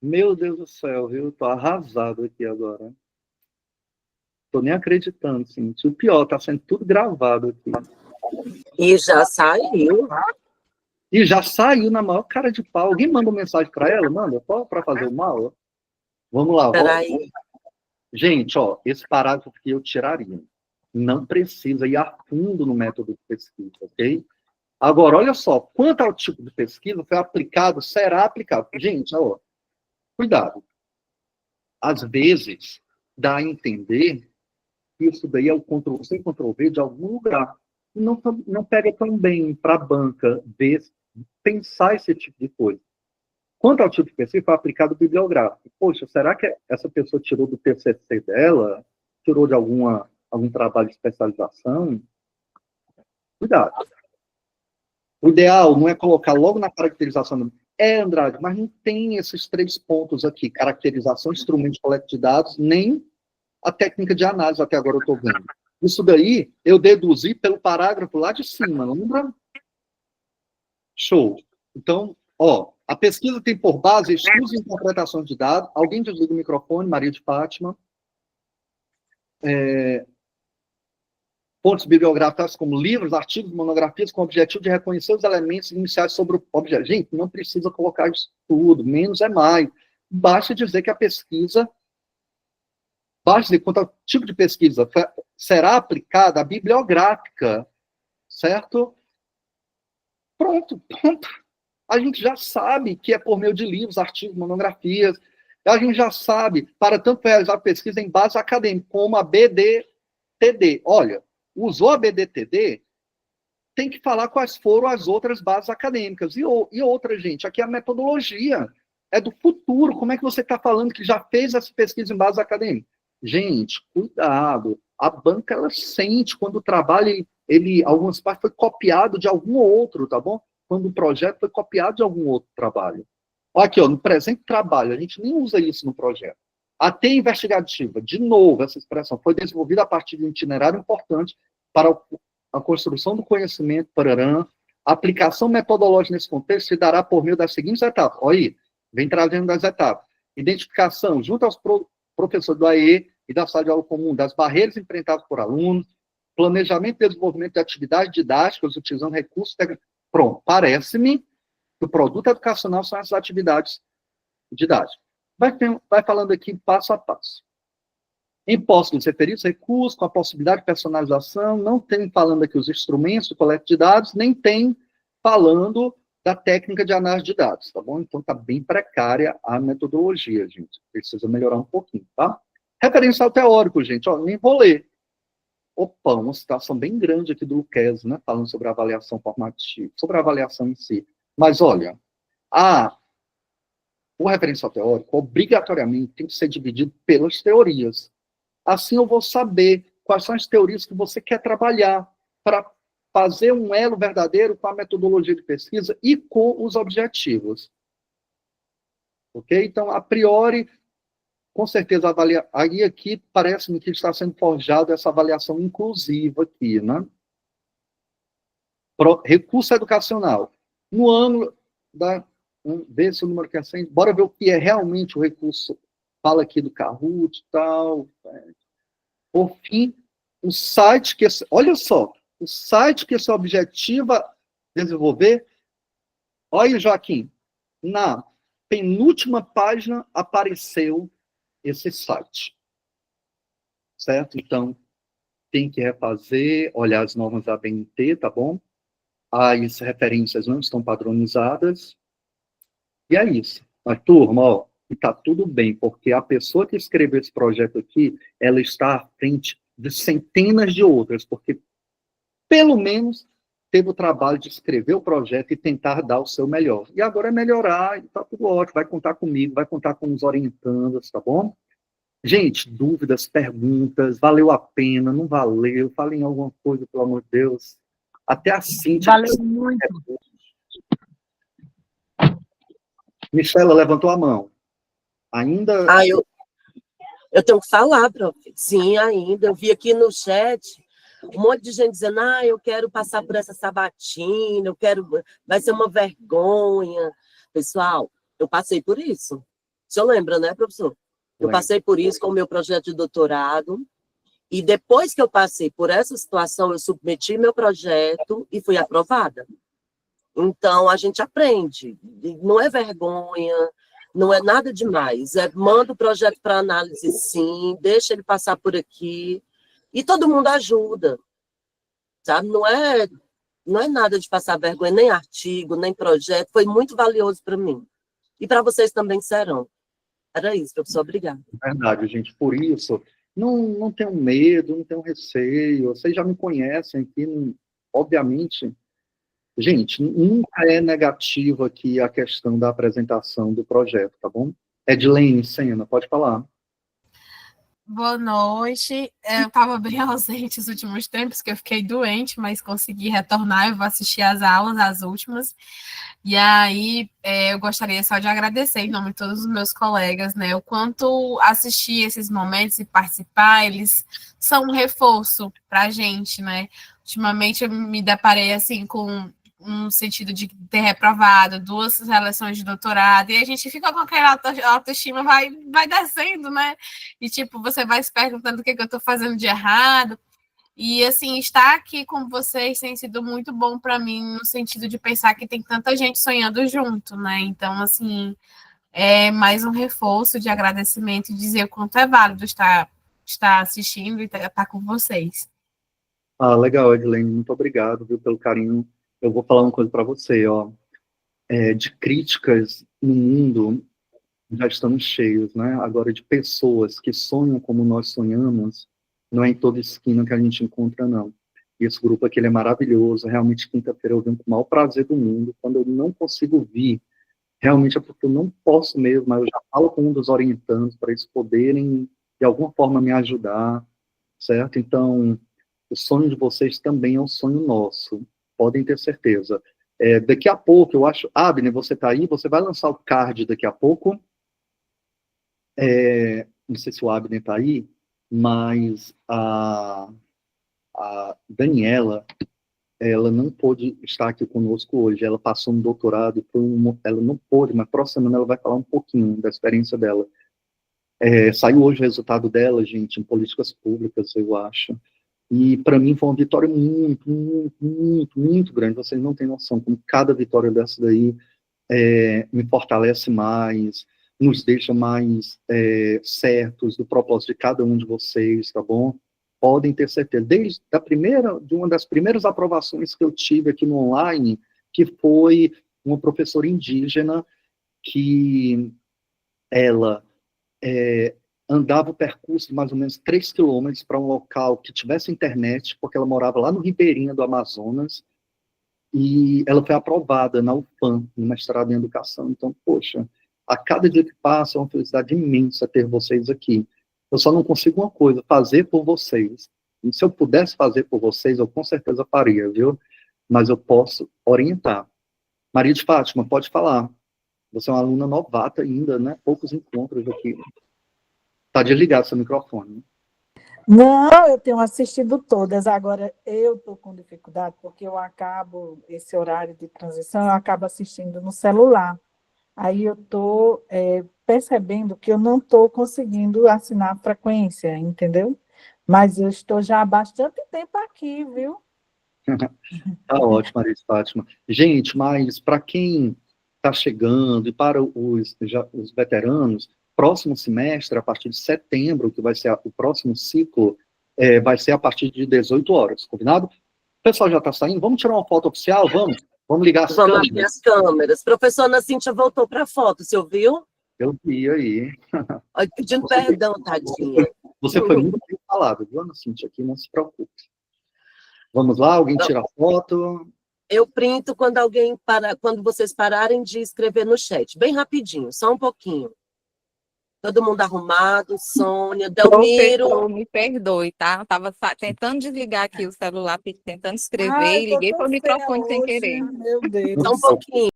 Meu Deus do céu, viu? Tô arrasado aqui agora. Tô nem acreditando, Cíntia. O pior, tá sendo tudo gravado aqui. E já saiu. E já saiu na maior cara de pau. Alguém manda uma mensagem para ela? Manda, só para fazer o mal? Vamos lá. Peraí. Gente, ó, esse parágrafo aqui eu tiraria. Não precisa ir a fundo no método de pesquisa, ok? Agora, olha só, quanto ao tipo de pesquisa foi aplicado, será aplicado. Gente, ó, cuidado. Às vezes, dá a entender que isso daí é o Ctrl-C, Ctrl-V de algum lugar. E não pega tão bem para a banca pensar esse tipo de coisa. Quanto ao tipo de pesquisa, foi aplicado bibliográfico. Poxa, será que essa pessoa tirou do TCC dela? Tirou de algum trabalho de especialização? Cuidado. O ideal não é colocar logo na caracterização. Andrade, mas não tem esses 3 pontos aqui. Caracterização, instrumento de coleta de dados, nem a técnica de análise, até agora eu estou vendo. Isso daí eu deduzi pelo parágrafo lá de cima, lembra? Show. Então, ó, a pesquisa tem por base estudos e interpretações de dados. Alguém desliga o microfone, Maria de Fátima. Fontes bibliográficas como livros, artigos, monografias, com o objetivo de reconhecer os elementos iniciais sobre o objeto. Gente, não precisa colocar isso tudo, menos é mais. Basta dizer que a pesquisa, basta dizer quanto ao tipo de pesquisa será aplicada a bibliográfica, certo? Pronto. A gente já sabe que é por meio de livros, artigos, monografias. A gente já sabe, para tanto realizar pesquisa em base acadêmica, como a BDTD. Olha, usou a BDTD, tem que falar quais foram as outras bases acadêmicas. E outra, gente, aqui é a metodologia. É do futuro. Como é que você está falando que já fez essa pesquisa em base acadêmica? Gente, cuidado. A banca, ela sente quando o trabalho, algumas partes foi copiado de algum outro, tá bom? Quando o projeto foi copiado de algum outro trabalho. Aqui, ó, no presente trabalho, a gente nem usa isso no projeto. A teia investigativa, de novo, essa expressão, foi desenvolvida a partir de um itinerário importante para a construção do conhecimento, a aplicação metodológica nesse contexto se dará por meio das seguintes etapas. Olha aí, vem trazendo das etapas. Identificação, junto aos professores do AE e da sala de aula comum, das barreiras enfrentadas por alunos, planejamento e desenvolvimento de atividades didáticas utilizando recursos técnicos. Pronto, parece-me que o produto educacional são essas atividades didáticas. Vai falando aqui passo a passo. Em posse dos referidos recursos, com a possibilidade de personalização, não tem falando aqui os instrumentos de coleta de dados, nem tem falando da técnica de análise de dados, tá bom? Então, está bem precária a metodologia, gente. Precisa melhorar um pouquinho, tá? Referencial teórico, gente, ó, nem vou ler. opa, uma situação bem grande aqui do Luquezzi, né, falando sobre a avaliação formativa, sobre a avaliação em si. Mas, olha, o referencial teórico, obrigatoriamente, tem que ser dividido pelas teorias. Assim eu vou saber quais são as teorias que você quer trabalhar para fazer um elo verdadeiro com a metodologia de pesquisa e com os objetivos. Ok? Então, a priori, com certeza, aí aqui parece-me que está sendo forjada essa avaliação inclusiva aqui, né? Recurso educacional. No ângulo da... Ver se o número que é 100, bora ver o que é realmente o recurso. Fala aqui do Kahoot e tal. Por fim, o site que... Olha só, o site que se objetiva desenvolver... Olha, Joaquim, na penúltima página apareceu esse site. Certo? Então, tem que refazer, olhar as normas da BNT, tá bom? As referências não estão padronizadas. E é isso. Mas, turma, ó, está tudo bem, porque a pessoa que escreveu esse projeto aqui, ela está à frente de centenas de outras, porque, pelo menos, teve o trabalho de escrever o projeto e tentar dar o seu melhor. E agora é melhorar, e está tudo ótimo, vai contar comigo, vai contar com os orientandos, tá bom? Gente, dúvidas, perguntas, valeu a pena, não valeu, falem alguma coisa, pelo amor de Deus. Até a Cíntia... Valeu muito. Michela levantou a mão. Ainda... Eu tenho que falar, prof. Sim, ainda. Eu vi aqui no chat um monte de gente dizendo, eu quero passar por essa sabatina, vai ser uma vergonha. Pessoal, eu passei por isso. O senhor lembra, né, professor? Eu passei por isso com o meu projeto de doutorado. E depois que eu passei por essa situação, eu submeti meu projeto e fui aprovada. Então, a gente aprende. Não é vergonha, não é nada demais. Manda o projeto para análise, sim, deixa ele passar por aqui. E todo mundo ajuda. Sabe? Não é nada de passar vergonha, nem artigo, nem projeto. Foi muito valioso para mim. E para vocês também serão. Era isso, professor. Obrigada. Verdade, gente. Por isso, não tenham medo, não tenham receio. Vocês já me conhecem aqui, obviamente... Gente, nunca é negativo aqui a questão da apresentação do projeto, tá bom? Edilene Sena, pode falar. Boa noite. Eu estava bem ausente os últimos tempos, que eu fiquei doente, mas consegui retornar. Eu vou assistir às aulas, as últimas. E aí, eu gostaria só de agradecer, em nome de todos os meus colegas, né, o quanto assistir esses momentos e participar, eles são um reforço para a gente, né? Ultimamente, eu me deparei, assim, com um sentido de ter reprovado 2 seleções de doutorado, e a gente fica com aquela autoestima, vai descendo, né? E, tipo, você vai se perguntando o que eu estou fazendo de errado. E, assim, estar aqui com vocês tem sido muito bom para mim, no sentido de pensar que tem tanta gente sonhando junto, né? Então, assim, é mais um reforço de agradecimento e dizer o quanto é válido estar assistindo e estar com vocês. Legal, Edilene, muito obrigado, viu, pelo carinho. Eu vou falar uma coisa para você, ó. De críticas no mundo, já estamos cheios, né? Agora, de pessoas que sonham como nós sonhamos, não é em toda esquina que a gente encontra, não. E esse grupo aqui, ele é maravilhoso. Realmente, quinta-feira eu venho com o maior prazer do mundo. Quando eu não consigo vir, realmente é porque eu não posso mesmo, mas eu já falo com um dos orientandos para eles poderem, de alguma forma, me ajudar, certo? Então, o sonho de vocês também é um sonho nosso. Podem ter certeza. Daqui a pouco, eu acho... Abner, você está aí? Você vai lançar o card daqui a pouco? Não sei se o Abner está aí, mas a Daniela, ela não pôde estar aqui conosco hoje. Ela passou um doutorado, ela não pôde, mas próxima semana ela vai falar um pouquinho da experiência dela. Saiu hoje o resultado dela, gente, em políticas públicas, eu acho. E, para mim, foi uma vitória muito, muito, muito, muito grande. Vocês não têm noção como cada vitória dessa daí me fortalece mais, nos deixa mais certos do propósito de cada um de vocês, tá bom? Podem ter certeza. De uma das primeiras aprovações que eu tive aqui no online, que foi uma professora indígena que ela... andava o percurso de mais ou menos 3 quilômetros para um local que tivesse internet, porque ela morava lá no Ribeirinho do Amazonas, e ela foi aprovada na UFAM, no mestrado em educação. Então, poxa, a cada dia que passa é uma felicidade imensa ter vocês aqui. Eu só não consigo uma coisa, fazer por vocês. E se eu pudesse fazer por vocês, eu com certeza faria, viu? Mas eu posso orientar. Maria de Fátima, pode falar. Você é uma aluna novata ainda, né? Poucos encontros aqui. Está desligado seu microfone. Né? Não, eu tenho assistido todas. Agora, eu estou com dificuldade, porque eu acabo, esse horário de transição, eu acabo assistindo no celular. Aí eu estou percebendo que eu não estou conseguindo assinar a frequência, entendeu? Mas eu estou já há bastante tempo aqui, viu? Tá ótimo, Maria de Fátima. Gente, mas para quem está chegando e para os veteranos, próximo semestre, a partir de setembro, que vai ser o próximo ciclo, vai ser a partir de 18 horas, combinado? O pessoal já está saindo? Vamos tirar uma foto oficial? Vamos? Vamos ligar as câmeras? Vamos abrir as câmeras. Professora Ana Cíntia voltou para a foto, você ouviu? Eu vi aí. Olha, pedindo perdão, tadinha. Você foi muito bem falado, viu, Ana Cíntia? Aqui não se preocupe. Vamos lá, alguém tira a foto? Eu printo quando vocês pararem de escrever no chat. Bem rapidinho, só um pouquinho. Todo mundo arrumado, Sônia, Delmiro. Professor, me perdoe, tá? Eu tava tentando desligar aqui o celular, tentando escrever Ai, e liguei tô para o tão microfone sem feia querer. hoje, meu Deus. Só um pouquinho.